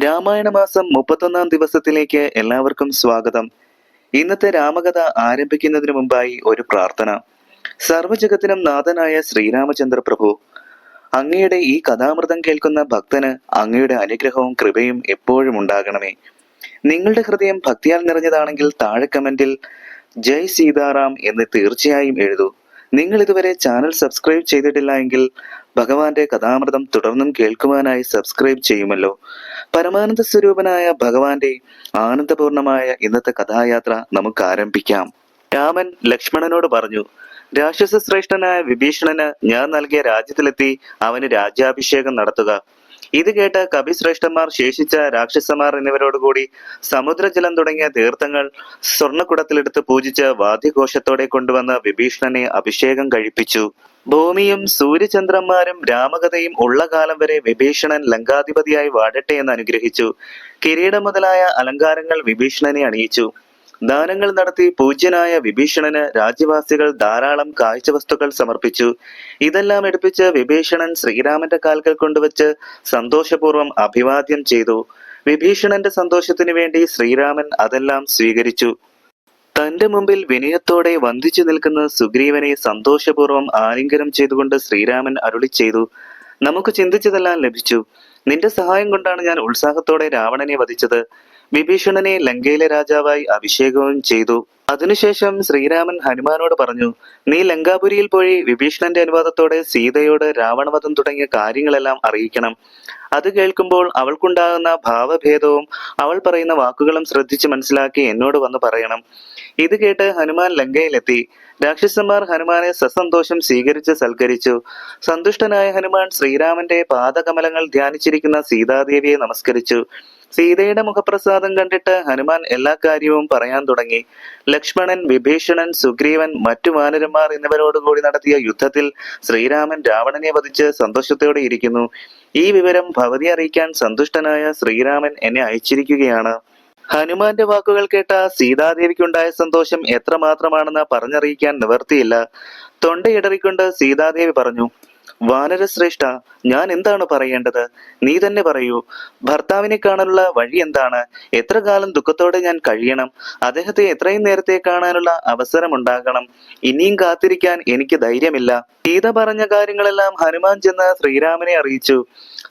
രാമായണ മാസം 31 ദിവസത്തിലേക്ക് എല്ലാവർക്കും സ്വാഗതം. ഇന്നത്തെ രാമകഥ ആരംഭിക്കുന്നതിന് മുമ്പായി ഒരു പ്രാർത്ഥന. സർവ്വജഗത്തിനും നാഥനായ ശ്രീരാമചന്ദ്ര പ്രഭു, അങ്ങയുടെ ഈ കഥാമൃതം കേൾക്കുന്ന ഭക്തന് അങ്ങയുടെ അനുഗ്രഹവും കൃപയും എപ്പോഴും ഉണ്ടാകണമേ. നിങ്ങളുടെ ഹൃദയം ഭക്തിയാൽ നിറഞ്ഞതാണെങ്കിൽ താഴെ കമന്റിൽ ജയ് സീതാറാം എന്ന് തീർച്ചയായും എഴുതൂ. നിങ്ങൾ ഇതുവരെ ചാനൽ സബ്സ്ക്രൈബ് ചെയ്തിട്ടില്ല എങ്കിൽ ഭഗവാന്റെ കഥാമൃതം തുടർന്നും കേൾക്കുവാനായി സബ്സ്ക്രൈബ് ചെയ്യുമല്ലോ. പരമാനന്ദ സ്വരൂപനായ ഭഗവാന്റെ ആനന്ദപൂർണമായ ഇന്നത്തെ കഥായാത്ര നമുക്ക് ആരംഭിക്കാം. രാമൻ ലക്ഷ്മണനോട് പറഞ്ഞു, രാക്ഷസ ശ്രേഷ്ഠനായ വിഭീഷണന് ഞാൻ നൽകിയ രാജ്യത്തിലെത്തി അവന് രാജ്യാഭിഷേകം നടത്തുക. ഇത് കേട്ട കവിശ്രേഷ്ഠന്മാർ, ശേഷിച്ച രാക്ഷസന്മാർ എന്നിവരോടുകൂടി സമുദ്രജലം തുടങ്ങിയ തീർത്ഥങ്ങൾ സ്വർണ്ണക്കുടത്തിലെടുത്ത് പൂജിച്ച് വാദ്യഘോഷത്തോടെ കൊണ്ടുവന്ന് വിഭീഷണനെ അഭിഷേകം കഴിപ്പിച്ചു. ഭൂമിയും സൂര്യചന്ദ്രന്മാരും രാമകഥയും ഉള്ള കാലം വരെ വിഭീഷണൻ ലങ്കാധിപതിയായി വാഴട്ടെ എന്ന് അനുഗ്രഹിച്ചു. കിരീടം മുതലായ അലങ്കാരങ്ങൾ വിഭീഷണനെ അണിയിച്ചു. ദാനങ്ങൾ നടത്തി പൂജ്യനായ വിഭീഷണന് രാജ്യവാസികൾ ധാരാളം കാഴ്ചവസ്തുക്കൾ സമർപ്പിച്ചു. ഇതെല്ലാം എടുപ്പിച്ച് വിഭീഷണൻ ശ്രീരാമന്റെ കാൽക്കൽ കൊണ്ടുവച്ച് സന്തോഷപൂർവ്വം അഭിവാദ്യം ചെയ്തു. വിഭീഷണന്റെ സന്തോഷത്തിനു വേണ്ടി ശ്രീരാമൻ അതെല്ലാം സ്വീകരിച്ചു. തന്റെ മുമ്പിൽ വിനയത്തോടെ വന്ദിച്ചു നിൽക്കുന്ന സുഗ്രീവനെ സന്തോഷപൂർവ്വം ആലിംഗനം ചെയ്തുകൊണ്ട് ശ്രീരാമൻ അരുളി ചെയ്തു, നമുക്ക് ചിന്തിച്ചതെല്ലാം ലഭിച്ചു. നിന്റെ സഹായം കൊണ്ടാണ് ഞാൻ ഉത്സാഹത്തോടെ രാവണനെ വധിച്ചത്. വിഭീഷണനെ ലങ്കയിലെ രാജാവായി അഭിഷേകവും ചെയ്തു. അതിനുശേഷം ശ്രീരാമൻ ഹനുമാനോട് പറഞ്ഞു, നീ ലങ്കാപുരിയിൽ പോയി വിഭീഷണന്റെ അനുവാദത്തോടെ സീതയോട് രാവണവധം തുടങ്ങിയ കാര്യങ്ങളെല്ലാം അറിയിക്കണം. അത് കേൾക്കുമ്പോൾ അവൾക്കുണ്ടാകുന്ന ഭാവഭേദവും അവൾ പറയുന്ന വാക്കുകളും ശ്രദ്ധിച്ച് മനസ്സിലാക്കി എന്നോട് വന്ന് പറയണം. ഇത് കേട്ട് ഹനുമാൻ ലങ്കയിലെത്തി. രാക്ഷസന്മാർ ഹനുമാനെ സസന്തോഷം സ്വീകരിച്ച് സൽക്കരിച്ചു. സന്തുഷ്ടനായ ഹനുമാൻ ശ്രീരാമന്റെ പാദകമലങ്ങൾ ധ്യാനിച്ചിരിക്കുന്ന സീതാദേവിയെ നമസ്കരിച്ചു. സീതയുടെ മുഖപ്രസാദം കണ്ടിട്ട് ഹനുമാൻ എല്ലാ കാര്യവും പറയാൻ തുടങ്ങി. ലക്ഷ്മണൻ, വിഭീഷണൻ, സുഗ്രീവൻ, മറ്റു വാനരന്മാർ എന്നിവരോടുകൂടി നടത്തിയ യുദ്ധത്തിൽ ശ്രീരാമൻ രാവണനെ വധിച്ച് സന്തോഷത്തോടെ ഇരിക്കുന്നു. ഈ വിവരം ഭവതി അറിയിക്കാൻ സന്തുഷ്ടനായ ശ്രീരാമൻ എന്നെ അയച്ചിരിക്കുകയാണ്. ഹനുമാന്റെ വാക്കുകൾ കേട്ട സീതാദേവിക്കുണ്ടായ സന്തോഷം എത്രമാത്രമാണെന്ന് പറഞ്ഞറിയിക്കാൻ നിവർത്തിയില്ല. തൊണ്ടയിടറിക്കൊണ്ട് സീതാദേവി പറഞ്ഞു, വാനരശ്രേഷ്ഠ, ഞാൻ എന്താണ് പറയേണ്ടത്? നീ തന്നെ പറയൂ. ഭർത്താവിനെ കാണാനുള്ള വഴി എന്താണ്? എത്ര കാലം ദുഃഖത്തോടെ ഞാൻ കഴിയണം? അദ്ദേഹത്തെ എത്രയും നേരത്തെ കാണാനുള്ള അവസരം ഉണ്ടാകണം. ഇനിയും കാത്തിരിക്കാൻ എനിക്ക് ധൈര്യമില്ല. സീത പറഞ്ഞ കാര്യങ്ങളെല്ലാം ഹനുമാൻ ചെന്ന് ശ്രീരാമനെ അറിയിച്ചു.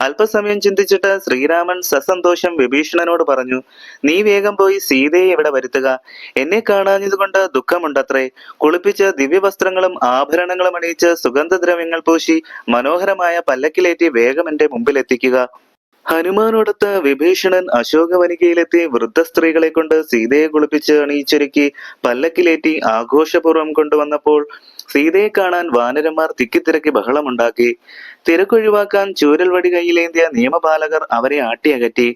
അല്പസമയം ചിന്തിച്ചിട്ട് ശ്രീരാമൻ സസന്തോഷം വിഭീഷണനോട് പറഞ്ഞു, നീ വേഗം പോയി സീതയെ ഇവിടെ വരുത്തുക. എന്നെ കാണാഞ്ഞതുകൊണ്ട് ദുഃഖമുണ്ടത്രേ. കുളിപ്പിച്ച് ദിവ്യവസ്ത്രങ്ങളും ആഭരണങ്ങളും അണിയിച്ച് സുഗന്ധദ്രവ്യങ്ങൾ പൂശി മനോഹരമായ പല്ലക്കിലേറ്റി വേഗം എന്റെ മുമ്പിലെത്തിക്കുക. ഹനുമാനോടൊത്ത് വിഭീഷണൻ അശോകവനികയിലെത്തി വൃദ്ധ സ്ത്രീകളെ കൊണ്ട് സീതയെ കുളിപ്പിച്ച് അണിയിച്ചൊരുക്കി പല്ലക്കിലേറ്റി ആഘോഷപൂർവ്വം കൊണ്ടുവന്നപ്പോൾ സീതയെ കാണാൻ വാനരന്മാർ തിക്കിത്തിരക്കി ബഹളമുണ്ടാക്കി. തിരക്കൊഴിവാക്കാൻ ചൂരൽ വടി കയ്യിലേന്തിയ നിയമപാലകർ അവരെ ആട്ടിയകറ്റി.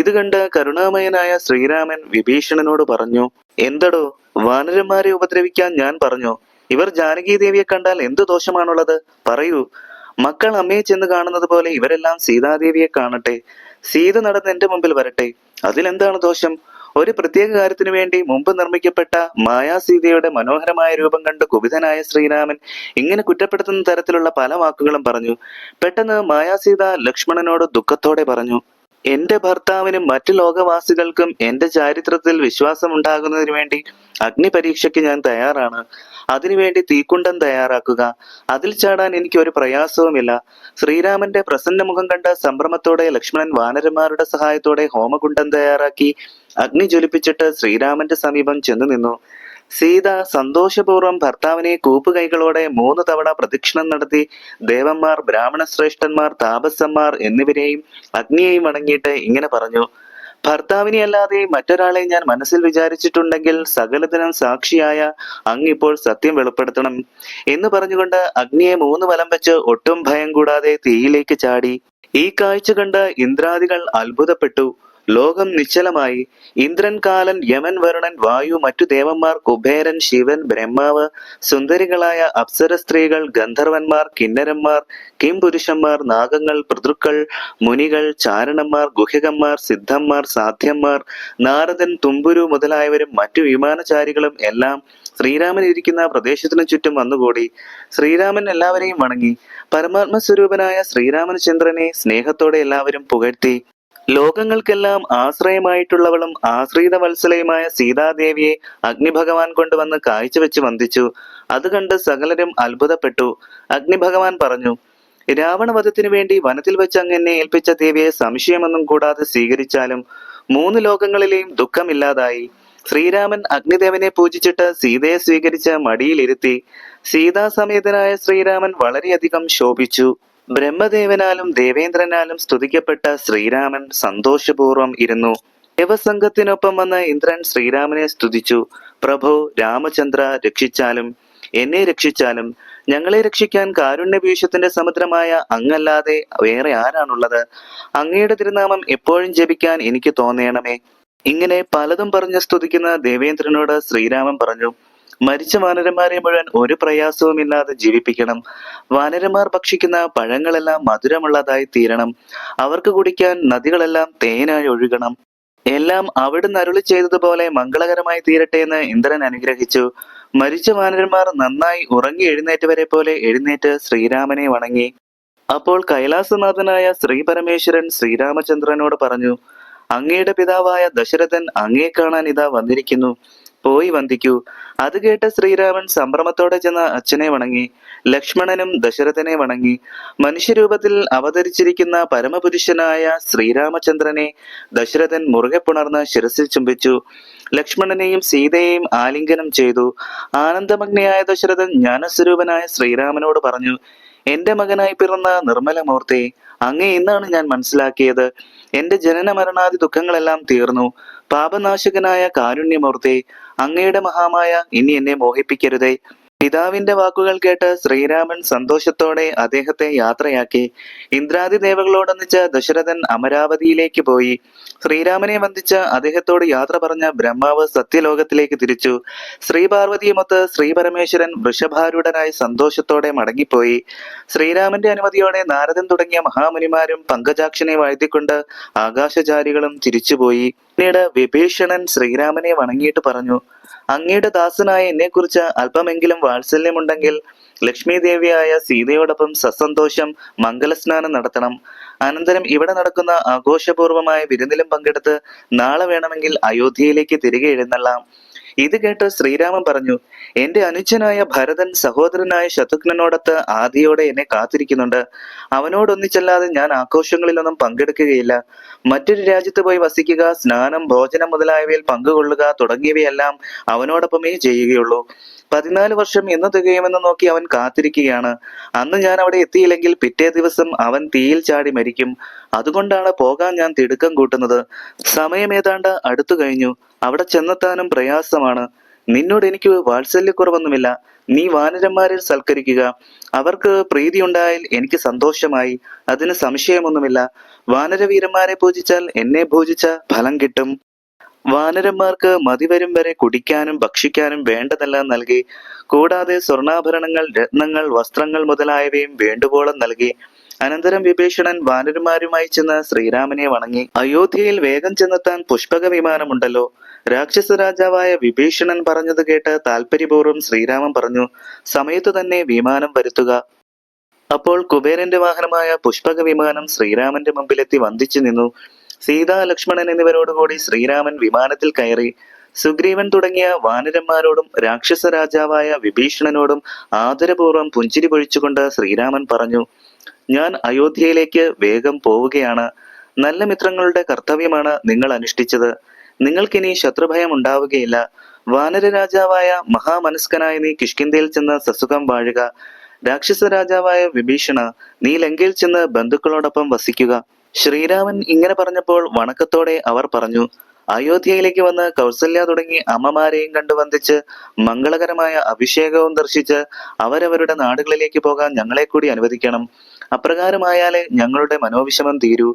ഇത് കണ്ട് കരുണാമയനായ ശ്രീരാമൻ വിഭീഷണനോട് പറഞ്ഞു, എന്തടോ, വാനരന്മാരെ ഉപദ്രവിക്കാൻ ഞാൻ പറഞ്ഞോ? ഇവർ ജാനകി ദേവിയെ കണ്ടാൽ എന്ത് ദോഷമാണുള്ളത്? പറയൂ. മക്കൾ അമ്മയെ ചെന്ന് കാണുന്നത് പോലെ ഇവരെല്ലാം സീതാദേവിയെ കാണട്ടെ. സീത നടന്ന് എന്റെ മുമ്പിൽ വരട്ടെ. അതിലെന്താണ് ദോഷം? ഒരു പ്രത്യേക കാര്യത്തിനു വേണ്ടി മുമ്പ് നിർമ്മിക്കപ്പെട്ട മായാസീതയുടെ മനോഹരമായ രൂപം കണ്ട് കുപിതനായ ശ്രീരാമൻ ഇങ്ങനെ കുറ്റപ്പെടുത്തുന്ന തരത്തിലുള്ള പല വാക്കുകളും പറഞ്ഞു. പെട്ടെന്ന് മായാസീത ലക്ഷ്മണനോട് ദുഃഖത്തോടെ പറഞ്ഞു, എന്റെ ഭർത്താവിനും മറ്റു ലോകവാസികൾക്കും എന്റെ ചാരിത്രത്തിൽ വിശ്വാസം ഉണ്ടാകുന്നതിന് വേണ്ടി അഗ്നി പരീക്ഷയ്ക്ക് ഞാൻ തയ്യാറാണ്. അതിനുവേണ്ടി തീക്കുണ്ടം തയ്യാറാക്കുക. അതിൽ ചാടാൻ എനിക്ക് ഒരു പ്രയാസവുമില്ല. ശ്രീരാമന്റെ പ്രസന്ന മുഖം കണ്ട സംഭ്രമത്തോടെ ലക്ഷ്മണൻ വാനരന്മാരുടെ സഹായത്തോടെ ഹോമകുണ്ടം തയ്യാറാക്കി അഗ്നി ജ്വലിപ്പിച്ചിട്ട് ശ്രീരാമന്റെ സമീപം ചെന്നു നിന്നു. സീത സന്തോഷപൂർവ്വം ഭർത്താവിനെ കൂപ്പുകൈകളോടെ 3 തവണ പ്രദക്ഷിണം നടത്തി ദേവന്മാർ, ബ്രാഹ്മണ ശ്രേഷ്ഠന്മാർ, താപസന്മാർ എന്നിവരെയും അഗ്നിയെയും വണങ്ങിയിട്ട് ഇങ്ങനെ പറഞ്ഞു, ഭർത്താവിനെ അല്ലാതെ മറ്റൊരാളെ ഞാൻ മനസ്സിൽ വിചാരിച്ചിട്ടുണ്ടെങ്കിൽ സകലത്തിനും സാക്ഷിയായ അങ്ങിപ്പോൾ സത്യം വെളിപ്പെടുത്തണം എന്ന് പറഞ്ഞുകൊണ്ട് അഗ്നിയെ 3 വലം വെച്ച് ഒട്ടും ഭയം കൂടാതെ തീയിലേക്ക് ചാടി. ഈ കാഴ്ച കണ്ട് ഇന്ദ്രാദികൾ അത്ഭുതപ്പെട്ടു. ലോകം നിശ്ചലമായി. ഇന്ദ്രൻ, കാലൻ, യമൻ, വരുണൻ, വായു, മറ്റു ദേവന്മാർ, കുബേരൻ, ശിവൻ, ബ്രഹ്മാവ്, സുന്ദരികളായ അപ്സര സ്ത്രീകൾ, ഗന്ധർവന്മാർ, കിന്നരന്മാർ, കിംപുരുഷന്മാർ, നാഗങ്ങൾ, പിതൃക്കൾ, മുനികൾ, ചാരണന്മാർ, ഗുഹികന്മാർ, സിദ്ധന്മാർ, സാധ്യന്മാർ, നാരദൻ, തുമ്പുരു മുതലായവരും മറ്റു വിമാനചാരികളും എല്ലാം ശ്രീരാമൻ ഇരിക്കുന്ന പ്രദേശത്തിനു ചുറ്റും വന്നുകൂടി. ശ്രീരാമൻ എല്ലാവരെയും വണങ്ങി. പരമാത്മസ്വരൂപനായ ശ്രീരാമചന്ദ്രനെ സ്നേഹത്തോടെ എല്ലാവരും പുകഴ്ത്തി. ലോകങ്ങൾക്കെല്ലാം ആശ്രയമായിട്ടുള്ളവളും ആശ്രിത വത്സലയുമായ സീതാദേവിയെ അഗ്നിഭഗവാൻ കൊണ്ടുവന്ന് കാഴ്ചവെച്ച് വന്ദിച്ചു. അത് കണ്ട് സകലരും അത്ഭുതപ്പെട്ടു. അഗ്നിഭഗവാൻ പറഞ്ഞു, രാവണവധത്തിനു വേണ്ടി വനത്തിൽ വെച്ച് അങ്ങ് എന്നെ ഏൽപ്പിച്ച ദേവിയെ സംശയമൊന്നും കൂടാതെ സ്വീകരിച്ചാലും 3 ലോകങ്ങളിലെയും ദുഃഖമില്ലാതായി. ശ്രീരാമൻ അഗ്നിദേവനെ പൂജിച്ചിട്ട് സീതയെ സ്വീകരിച്ച് മടിയിലിരുത്തി. സീതാസമേതനായ ശ്രീരാമൻ വളരെയധികം ശോഭിച്ചു. ബ്രഹ്മദേവനാലും ദേവേന്ദ്രനാലും സ്തുതിക്കപ്പെട്ട ശ്രീരാമൻ സന്തോഷപൂർവ്വം ഇരുന്നു. ദേവസംഘത്തിനൊപ്പം വന്ന ഇന്ദ്രൻ ശ്രീരാമനെ സ്തുതിച്ചു. പ്രഭു രാമചന്ദ്ര, രക്ഷിച്ചാലും എന്നെ രക്ഷിച്ചാലും ഞങ്ങളെ രക്ഷിക്കാൻ കാരുണ്യപീയൂഷത്തിന്റെ സമുദ്രമായ അങ്ങല്ലാതെ വേറെ ആരാണുള്ളത്? അങ്ങയുടെ തിരുനാമം എപ്പോഴും ജപിക്കാൻ എനിക്ക് തോന്നണമേ. ഇങ്ങനെ പലതും പറഞ്ഞ് സ്തുതിക്കുന്ന ദേവേന്ദ്രനോട് ശ്രീരാമൻ പറഞ്ഞു, മരിച്ച വാനരന്മാരെ മുഴുവൻ ഒരു പ്രയാസവുമില്ലാതെ ജീവിപ്പിക്കണം. വാനരന്മാർ ഭക്ഷിക്കുന്ന പഴങ്ങളെല്ലാം മധുരമുള്ളതായി തീരണം. അവർക്ക് കുടിക്കാൻ നദികളെല്ലാം തേനായി ഒഴുകണം. എല്ലാം അവിടുന്ന് അരുളി ചെയ്തതുപോലെ മംഗളകരമായി തീരട്ടെ എന്ന് ഇന്ദ്രൻ അനുഗ്രഹിച്ചു. മരിച്ച വാനരന്മാർ നന്നായി ഉറങ്ങി എഴുന്നേറ്റവരെ പോലെ എഴുന്നേറ്റ് ശ്രീരാമനെ വണങ്ങി. അപ്പോൾ കൈലാസനാഥനായ ശ്രീ പരമേശ്വരൻ ശ്രീരാമചന്ദ്രനോട് പറഞ്ഞു, അങ്ങയുടെ പിതാവായ ദശരഥൻ അങ്ങയെ കാണാൻ ഇതാ വന്നിരിക്കുന്നു. പോയി വന്ദിക്കൂ. അത് കേട്ട ശ്രീരാമൻ സംഭ്രമത്തോടെ ചെന്ന് അച്ഛനെ വണങ്ങി. ലക്ഷ്മണനും ദശരഥനെ വണങ്ങി. മനുഷ്യരൂപത്തിൽ അവതരിച്ചിരിക്കുന്ന പരമപുരുഷനായ ശ്രീരാമചന്ദ്രനെ ദശരഥൻ മുറുകെ പുണർന്ന് ശിരസിൽ ചുംബിച്ചു. ലക്ഷ്മണനെയും സീതയെയും ആലിംഗനം ചെയ്തു. ആനന്ദമഗ്നയായ ദശരഥൻ ജ്ഞാനസ്വരൂപനായ ശ്രീരാമനോട് പറഞ്ഞു, എന്റെ മകനായി പിറന്ന നിർമ്മലമൂർത്തി, അങ്ങേ ഇന്നാണ് ഞാൻ മനസ്സിലാക്കിയത്. എന്റെ ജനന മരണാദി ദുഃഖങ്ങളെല്ലാം തീർന്നു. പാപനാശകനായ കാരുണ്യമൂർത്തി, അങ്ങയുടെ മഹാമായ ഇനി എന്നെ മോഹിപ്പിക്കരുതേ. പിതാവിന്റെ വാക്കുകൾ കേട്ട് ശ്രീരാമൻ സന്തോഷത്തോടെ അദ്ദേഹത്തെ യാത്രയാക്കി. ഇന്ദ്രാദി ദേവകളോടൊന്നിച്ച് ദശരഥൻ അമരാവതിയിലേക്ക് പോയി. ശ്രീരാമനെ വന്ദിച്ച് അദ്ദേഹത്തോട് യാത്ര പറഞ്ഞ ബ്രഹ്മാവ് സത്യലോകത്തിലേക്ക് തിരിച്ചു. ശ്രീപാർവതിയുമൊത്ത് ശ്രീ പരമേശ്വരൻ വൃഷഭാരൂഢനായി സന്തോഷത്തോടെ മടങ്ങിപ്പോയി. ശ്രീരാമന്റെ അനുമതിയോടെ നാരദൻ തുടങ്ങിയ മഹാമുനിമാരും പങ്കജാക്ഷനെ വാഴ്ത്തിക്കൊണ്ട് ആകാശചാരികളും തിരിച്ചുപോയി. പിന്നീട് വിഭീഷണൻ ശ്രീരാമനെ വണങ്ങിയിട്ട് പറഞ്ഞു, അങ്ങയുടെ ദാസനായ എന്നെക്കുറിച്ച് അല്പമെങ്കിലും വാത്സല്യമുണ്ടെങ്കിൽ ലക്ഷ്മി ദേവിയായ സീതയോടൊപ്പം സസന്തോഷം മംഗലസ്നാനം നടത്തണം. അനന്തരം ഇവിടെ നടക്കുന്ന ആഘോഷപൂർവമായ വിരുന്നിലും പങ്കെടുത്ത് നാളെ വേണമെങ്കിൽ അയോധ്യയിലേക്ക് തിരികെ എഴുന്നള്ളാം. ഇത് കേട്ട് ശ്രീരാമൻ പറഞ്ഞു, എന്റെ അനുജനായ ഭരതൻ സഹോദരനായ ശത്രുഘ്നനോടൊത്ത് ആദിയോടെ എന്നെ കാത്തിരിക്കുന്നുണ്ട്. അവനോടൊന്നിച്ചല്ലാതെ ഞാൻ ആഘോഷങ്ങളിലൊന്നും പങ്കെടുക്കുകയില്ല. മറ്റൊരു രാജ്യത്ത് പോയി വസിക്കുക, സ്നാനം, ഭോജനം മുതലായവയിൽ പങ്കുകൊള്ളുക തുടങ്ങിയവയെല്ലാം അവനോടൊപ്പമേ ചെയ്യുകയുള്ളൂ. 14 വർഷം എന്ന് തികയുമെന്ന് നോക്കി അവൻ കാത്തിരിക്കുകയാണ്. അന്ന് ഞാൻ അവിടെ എത്തിയില്ലെങ്കിൽ പിറ്റേ ദിവസം അവൻ തീയിൽ ചാടി മരിക്കും. അതുകൊണ്ടാണ് പോകാൻ ഞാൻ തിടുക്കം കൂട്ടുന്നത്. സമയം ഏതാണ്ട് അടുത്തു കഴിഞ്ഞു. അവിടെ ചെന്നെത്താനും പ്രയാസമാണ്. നിന്നോട് എനിക്ക് വാത്സല്യക്കുറവൊന്നുമില്ല. നീ വാനരന്മാരിൽ സൽക്കരിക്കുക. അവർക്ക് പ്രീതിയുണ്ടായാൽ എനിക്ക് സന്തോഷമായി. അതിന് സംശയമൊന്നുമില്ല. വാനരവീരന്മാരെ പൂജിച്ചാൽ എന്നെ പൂജിച്ച ഫലം കിട്ടും. വാനരന്മാർക്ക് മതിവരും വരെ കുടിക്കാനും ഭക്ഷിക്കാനും വേണ്ടതെല്ലാം നൽകി. കൂടാതെ സ്വർണ്ണാഭരണങ്ങൾ, രത്നങ്ങൾ, വസ്ത്രങ്ങൾ മുതലായവയും വേണ്ടുവോളം നൽകി. അനന്തരം വിഭീഷണൻ വാനരന്മാരുമായി ചെന്ന് ശ്രീരാമനെ വണങ്ങി. അയോധ്യയിൽ വേഗം ചെന്നെത്താൻ പുഷ്പക വിമാനമുണ്ടല്ലോ. രാക്ഷസ രാജാവായ വിഭീഷണൻ പറഞ്ഞത് കേട്ട് താല്പര്യപൂർവ്വം ശ്രീരാമൻ പറഞ്ഞു, സമയത്തു തന്നെ വിമാനം വരുത്തുക. അപ്പോൾ കുബേരന്റെ വാഹനമായ പുഷ്പക വിമാനം ശ്രീരാമന്റെ മുമ്പിലെത്തി വന്ദിച്ചു നിന്നു. സീത, ലക്ഷ്മണൻ എന്നിവരോടുകൂടി ശ്രീരാമൻ വിമാനത്തിൽ കയറി. സുഗ്രീവൻ തുടങ്ങിയ വാനരന്മാരോടും രാക്ഷസ രാജാവായ വിഭീഷണനോടും ആദരപൂർവ്വം പുഞ്ചിരി പൊഴിച്ചുകൊണ്ട് ശ്രീരാമൻ പറഞ്ഞു, ഞാൻ അയോധ്യയിലേക്ക് വേഗം പോവുകയാണ്. നല്ല മിത്രങ്ങളുടെ കർത്തവ്യമാണ് നിങ്ങൾ അനുഷ്ഠിച്ചത്. നിങ്ങൾക്കിനി ശത്രുഭയം ഉണ്ടാവുകയില്ല. വാനര രാജാവായ മഹാമനസ്കനായ നീ കിഷ്കിന്ധയിൽ ചെന്ന് സസുഖം വാഴുക. രാക്ഷസ രാജാവായ വിഭീഷണ, നീ ലങ്കയിൽ ചെന്ന് ബന്ധുക്കളോടൊപ്പം വസിക്കുക. ശ്രീരാമൻ ഇങ്ങനെ പറഞ്ഞപ്പോൾ വണക്കത്തോടെ അവർ പറഞ്ഞു, അയോധ്യയിലേക്ക് വന്ന് കൗസല്യ തുടങ്ങി അമ്മമാരെയും കണ്ടു വന്ദിച്ച് മംഗളകരമായ അഭിഷേകവും ദർശിച്ച് അവരവരുടെ നാടുകളിലേക്ക് പോകാൻ ഞങ്ങളെ കൂടി അനുവദിക്കണം. അപ്രകാരമായാലേ ഞങ്ങളുടെ മനോവിഷമം തീരൂ.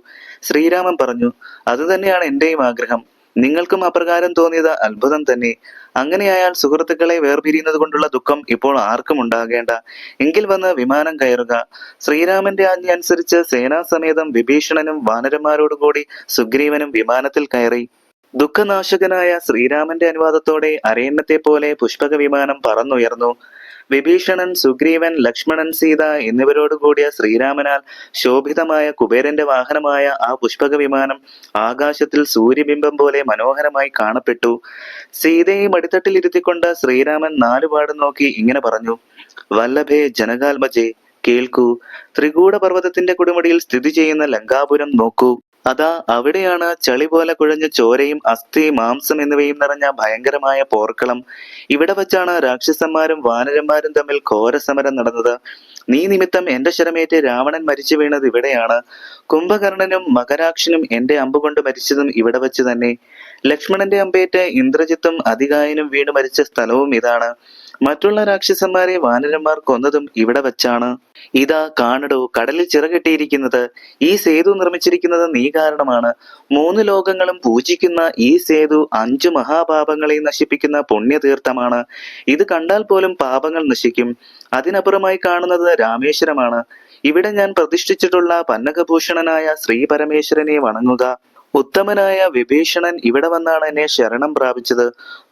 ശ്രീരാമൻ പറഞ്ഞു, അതുതന്നെയാണ് എന്റെയും ആഗ്രഹം. നിങ്ങൾക്കും അപ്രകാരം തോന്നിയത് അത്ഭുതം തന്നെ. അങ്ങനെയായാൽ സുഹൃത്തുക്കളെ വേർപിരിയുന്നത് കൊണ്ടുള്ള ദുഃഖം ഇപ്പോൾ ആർക്കും ഉണ്ടാകേണ്ട. എങ്കിൽ വന്ന് വിമാനം കയറുക. ശ്രീരാമന്റെ ആജ്ഞ അനുസരിച്ച് സേനാസമേതം വിഭീഷണനും വാനരന്മാരോടുകൂടി സുഗ്രീവനും വിമാനത്തിൽ കയറി. ദുഃഖനാശകനായ ശ്രീരാമന്റെ അനുവാദത്തോടെ അരയന്നത്തെ പോലെ പുഷ്പക വിമാനം പറന്നുയർന്നു. വിഭീഷണൻ, സുഗ്രീവൻ, ലക്ഷ്മണൻ, സീത എന്നിവരോട് കൂടിയ ശ്രീരാമനാൽ ശോഭിതമായ കുബേരന്റെ വാഹനമായ ആ പുഷ്പക വിമാനം ആകാശത്തിൽ സൂര്യബിംബം പോലെ മനോഹരമായി കാണപ്പെട്ടു. സീതയെ മടിത്തട്ടിലിരുത്തിക്കൊണ്ട് ശ്രീരാമൻ നാലുപാടും നോക്കി ഇങ്ങനെ പറഞ്ഞു: വല്ലഭേ ജനകാത്മജേ, കേൾക്കൂ. ത്രികൂട പർവ്വതത്തിന്റെ കൊടുമുടിയിൽ സ്ഥിതി ചെയ്യുന്ന ലങ്കാപുരം നോക്കൂ. അതാ അവിടെയാണ് ചളി പോലെ കുഴഞ്ഞ ചോരയും അസ്ഥി, മാംസം എന്നിവയും നിറഞ്ഞ ഭയങ്കരമായ പോർക്കളം. ഇവിടെ വച്ചാണ് രാക്ഷസന്മാരും വാനരന്മാരും തമ്മിൽ ഘോരസമരം നടന്നത്. നീ നിമിത്തം എന്റെ ശരമേറ്റ് രാവണൻ മരിച്ചു വീണത് ഇവിടെയാണ്. കുംഭകർണനും മകരാക്ഷനും എന്റെ അമ്പുകൊണ്ട് മരിച്ചതും ഇവിടെ വച്ച് തന്നെ. ലക്ഷ്മണന്റെ അമ്പേറ്റ് ഇന്ദ്രജിത്തും അതികായനും വീണ് മരിച്ച സ്ഥലവും ഇതാണ്. മറ്റുള്ള രാക്ഷസന്മാരെ വാനരന്മാർ കൊന്നതും ഇവിടെ വച്ചാണ്. ഇതാ കാണടോ, കടലിൽ ചിറകെട്ടിയിരിക്കുന്നത്. ഈ സേതു നിർമ്മിച്ചിരിക്കുന്നത് നീ കാരണമാണ്. 3 ലോകങ്ങളും പൂജിക്കുന്ന ഈ സേതു 5 മഹാപാപങ്ങളെയും നശിപ്പിക്കുന്ന പുണ്യതീർത്ഥമാണ്. ഇത് കണ്ടാൽ പോലും പാപങ്ങൾ നശിക്കും. അതിനപ്പുറമായി കാണുന്നത് രാമേശ്വരമാണ്. ഇവിടെ ഞാൻ പ്രതിഷ്ഠിച്ചിട്ടുള്ള പന്നകഭൂഷണനായ ശ്രീ പരമേശ്വരനെ വണങ്ങുക. ഉത്തമനായ വിഭീഷണൻ ഇവിടെ വന്നാണ് എന്നെ ശരണം പ്രാപിച്ചത്.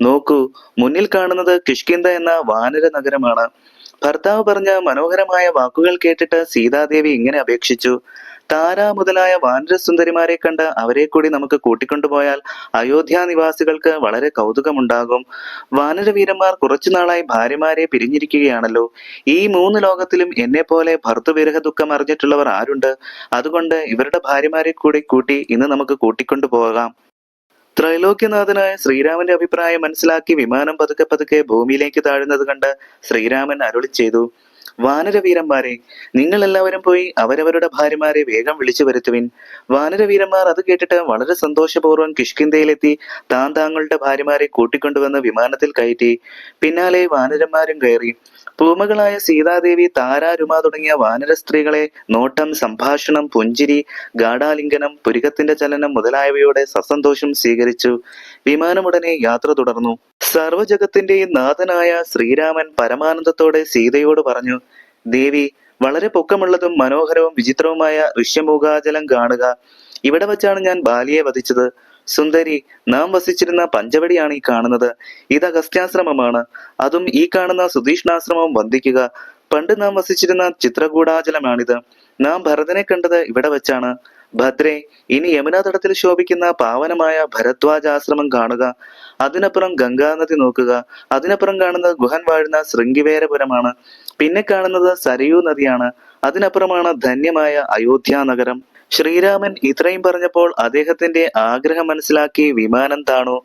നോക്കൂ, മുന്നിൽ കാണുന്നത് കിഷ്കിന്ധ എന്ന വാനര നഗരമാണ്. ഭർത്താവ് പറഞ്ഞ മനോഹരമായ വാക്കുകൾ കേട്ടിട്ട് സീതാദേവി ഇങ്ങനെ അപേക്ഷിച്ചു: താര മുതലായ വാനരസുന്ദരിമാരെ കണ്ട് അവരെ കൂടി നമുക്ക് കൂട്ടിക്കൊണ്ടുപോയാൽ അയോധ്യ നിവാസികൾക്ക് വളരെ കൗതുകമുണ്ടാകും. വാനരവീരന്മാർ കുറച്ചുനാളായി ഭാര്യമാരെ പിരിഞ്ഞിരിക്കുകയാണല്ലോ. ഈ 3 ലോകത്തിലും എന്നെ പോലെ ഭർത്തൃവിരഹ ദുഃഖം അറിഞ്ഞിട്ടുള്ളവർ ആരുണ്ട്? അതുകൊണ്ട് ഇവരുടെ ഭാര്യമാരെ കൂടി കൂട്ടി ഇന്ന് നമുക്ക് കൂട്ടിക്കൊണ്ടുപോകാം. ത്രൈലോക്യനാഥനായ ശ്രീരാമന്റെ അഭിപ്രായം മനസ്സിലാക്കി വിമാനം പതുക്കെ പതുക്കെ ഭൂമിയിലേക്ക് താഴുന്നത് കണ്ട് ശ്രീരാമൻ അരുളി ചെയ്തു: വാനരവീരന്മാരെ, നിങ്ങൾ എല്ലാവരും പോയി അവരവരുടെ ഭാര്യമാരെ വേഗം വിളിച്ചു വരുത്തുവിൻ. വാനരവീരന്മാർ അത് കേട്ടിട്ട് വളരെ സന്തോഷപൂർവ്വം കിഷ്കിന്ധയിലെത്തി താങ്കളുടെ ഭാര്യമാരെ കൂട്ടിക്കൊണ്ടുവന്ന് വിമാനത്തിൽ കയറ്റി. പിന്നാലെ വാനരന്മാരും കയറി. പൂമകളായ സീതാദേവി, താര, രുമ തുടങ്ങിയ വാനര സ്ത്രീകളെ നോട്ടം, സംഭാഷണം, പുഞ്ചിരി, ഗാഢാലിംഗനം, പുരികത്തിന്റെ ചലനം മുതലായവയോടെ സസന്തോഷം സ്വീകരിച്ചു. വിമാനമുടനെ യാത്ര തുടർന്നു. സർവജഗത്തിന്റെയും നാഥനായ ശ്രീരാമൻ പരമാനന്ദത്തോടെ സീതയോട് പറഞ്ഞു: ദേവി, വളരെ പൊക്കമുള്ളതും മനോഹരവും വിചിത്രവുമായ ഋഷ്യമൂകാചലം കാണുക. ഇവിടെ വച്ചാണ് ഞാൻ ബാലിയെ വധിച്ചത്. സുന്ദരി, നാം വസിച്ചിരുന്ന പഞ്ചവടിയാണ് ഈ കാണുന്നത്. ഇത് അഗസ്ത്യാശ്രമമാണ്. അതും ഈ കാണുന്ന സുധീഷ്ണാശ്രമം വന്ദിക്കുക. പണ്ട് നാം വസിച്ചിരുന്ന ചിത്രകൂടാചലമാണിത്. നാം ഭരതനെ കണ്ടത് ഇവിടെ വച്ചാണ്. ഭദ്രേ, ഇനി യമുനാ തടത്തിൽ ശോഭിക്കുന്ന പാവനമായ ഭരദ്വാജാശ്രമം കാണുക. അതിനപ്പുറം ഗംഗാനദി നോക്കുക. അതിനപ്പുറം കാണുന്നത് ഗുഹൻ വാഴുന്ന ശൃംഗിവേരപുരമാണ്. പിന്നെ കാണുന്നത് സരയൂ നദിയാണ്. അതിനപ്പുറമാണ് ധന്യമായ അയോധ്യ നഗരം. ശ്രീരാമൻ ഇത്രയും പറഞ്ഞപ്പോൾ അദ്ദേഹത്തിന്റെ ആഗ്രഹം മനസ്സിലാക്കി വിമാനം താണു.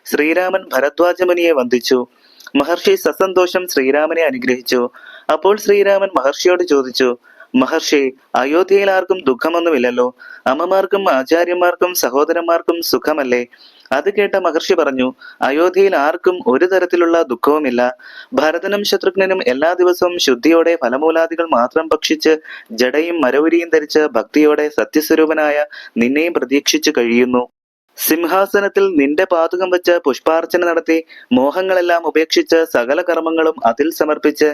ശ്രീരാമൻ ഭരദ്വാജമുനിയെ വന്ദിച്ചു. മഹർഷി സസന്തോഷം ശ്രീരാമനെ അനുഗ്രഹിച്ചു. അപ്പോൾ ശ്രീരാമൻ മഹർഷിയോട് ചോദിച്ചു: മഹർഷി, അയോധ്യയിൽ ആർക്കും ദുഃഖമൊന്നുമില്ലല്ലോ. അമ്മമാർക്കും ആചാര്യന്മാർക്കും സഹോദരന്മാർക്കും സുഖമല്ലേ? അത് കേട്ട മഹർഷി പറഞ്ഞു: അയോധ്യയിൽ ആർക്കും ഒരു തരത്തിലുള്ള ദുഃഖവുമില്ല. ഭരതനും ശത്രുഘ്നനും എല്ലാ ദിവസവും ശുദ്ധിയോടെ ഫലമൂലാദികൾ മാത്രം ഭക്ഷിച്ച് ജടയും മരവുരിയും ധരിച്ച് ഭക്തിയോടെ സത്യസ്വരൂപനായ നിന്നെയും പ്രതീക്ഷിച്ചു കഴിയുന്നു. സിംഹാസനത്തിൽ നിന്റെ പാതുകം വെച്ച് പുഷ്പാർച്ചന നടത്തി മോഹങ്ങളെല്ലാം ഉപേക്ഷിച്ച് സകല കർമ്മങ്ങളും അതിൽ സമർപ്പിച്ച്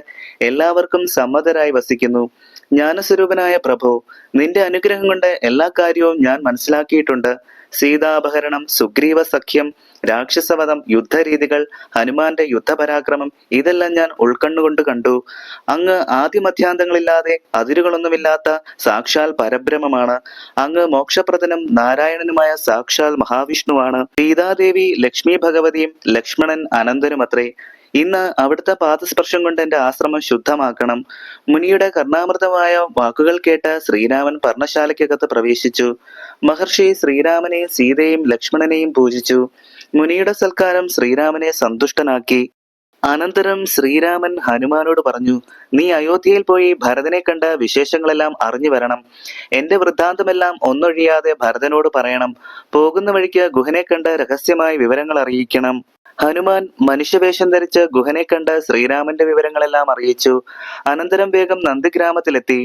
എല്ലാവർക്കും സമ്മതരായി വസിക്കുന്നു. ജ്ഞാനസ്വരൂപനായ പ്രഭു, നിന്റെ അനുഗ്രഹം കൊണ്ട് എല്ലാ കാര്യവും ഞാൻ മനസ്സിലാക്കിയിട്ടുണ്ട്. സീതാപഹരണം, സുഗ്രീവ സഖ്യം, രാക്ഷസവധം, യുദ്ധരീതികൾ, ഹനുമാന്റെ യുദ്ധപരാക്രമം ഇതെല്ലാം ഞാൻ ഉൾക്കണ്ണുകൊണ്ട് കണ്ടു. അങ്ങ് ആദ്യമധ്യാന്തങ്ങളില്ലാതെ അതിരുകളൊന്നുമില്ലാത്ത സാക്ഷാൽ പരബ്രഹ്മമാണ്. അങ്ങ് മോക്ഷപ്രദനും നാരായണനുമായ സാക്ഷാൽ മഹാവിഷ്ണുവാണ്. സീതാദേവി ലക്ഷ്മി ഭഗവതിയും ലക്ഷ്മണൻ അനന്തനുമത്രേ. ഇന്ന് അവിടുത്തെ പാദസ്പർശം കൊണ്ട് എന്റെ ആശ്രമം ശുദ്ധമാക്കണം. മുനിയുടെ കർണാമൃതമായ വാക്കുകൾ കേട്ട് ശ്രീരാമൻ പർണശാലയ്ക്കകത്ത് പ്രവേശിച്ചു. മഹർഷി ശ്രീരാമനെയും സീതയെയും ലക്ഷ്മണനെയും പൂജിച്ചു. മുനിയുടെ സൽക്കാരം ശ്രീരാമനെ സന്തുഷ്ടനാക്കി. അനന്തരം ശ്രീരാമൻ ഹനുമാനോട് പറഞ്ഞു: നീ അയോധ്യയിൽ പോയി ഭരതനെ കണ്ട് വിശേഷങ്ങളെല്ലാം അറിഞ്ഞു വരണം. എന്റെ വൃത്താന്തമെല്ലാം ഒന്നൊഴിയാതെ ഭരതനോട് പറയണം. പോകുന്ന വഴിക്ക് ഗുഹനെ കണ്ട് രഹസ്യമായി വിവരങ്ങൾ അറിയിക്കണം. ഹനുമാൻ മനുഷ്യവേഷം ധരിച്ച് ഗുഹനെ കണ്ട് ശ്രീരാമന്റെ വിവരങ്ങളെല്ലാം അറിയിച്ചു. അനന്തരം വേഗം നന്ദിഗ്രാമത്തിലെത്തി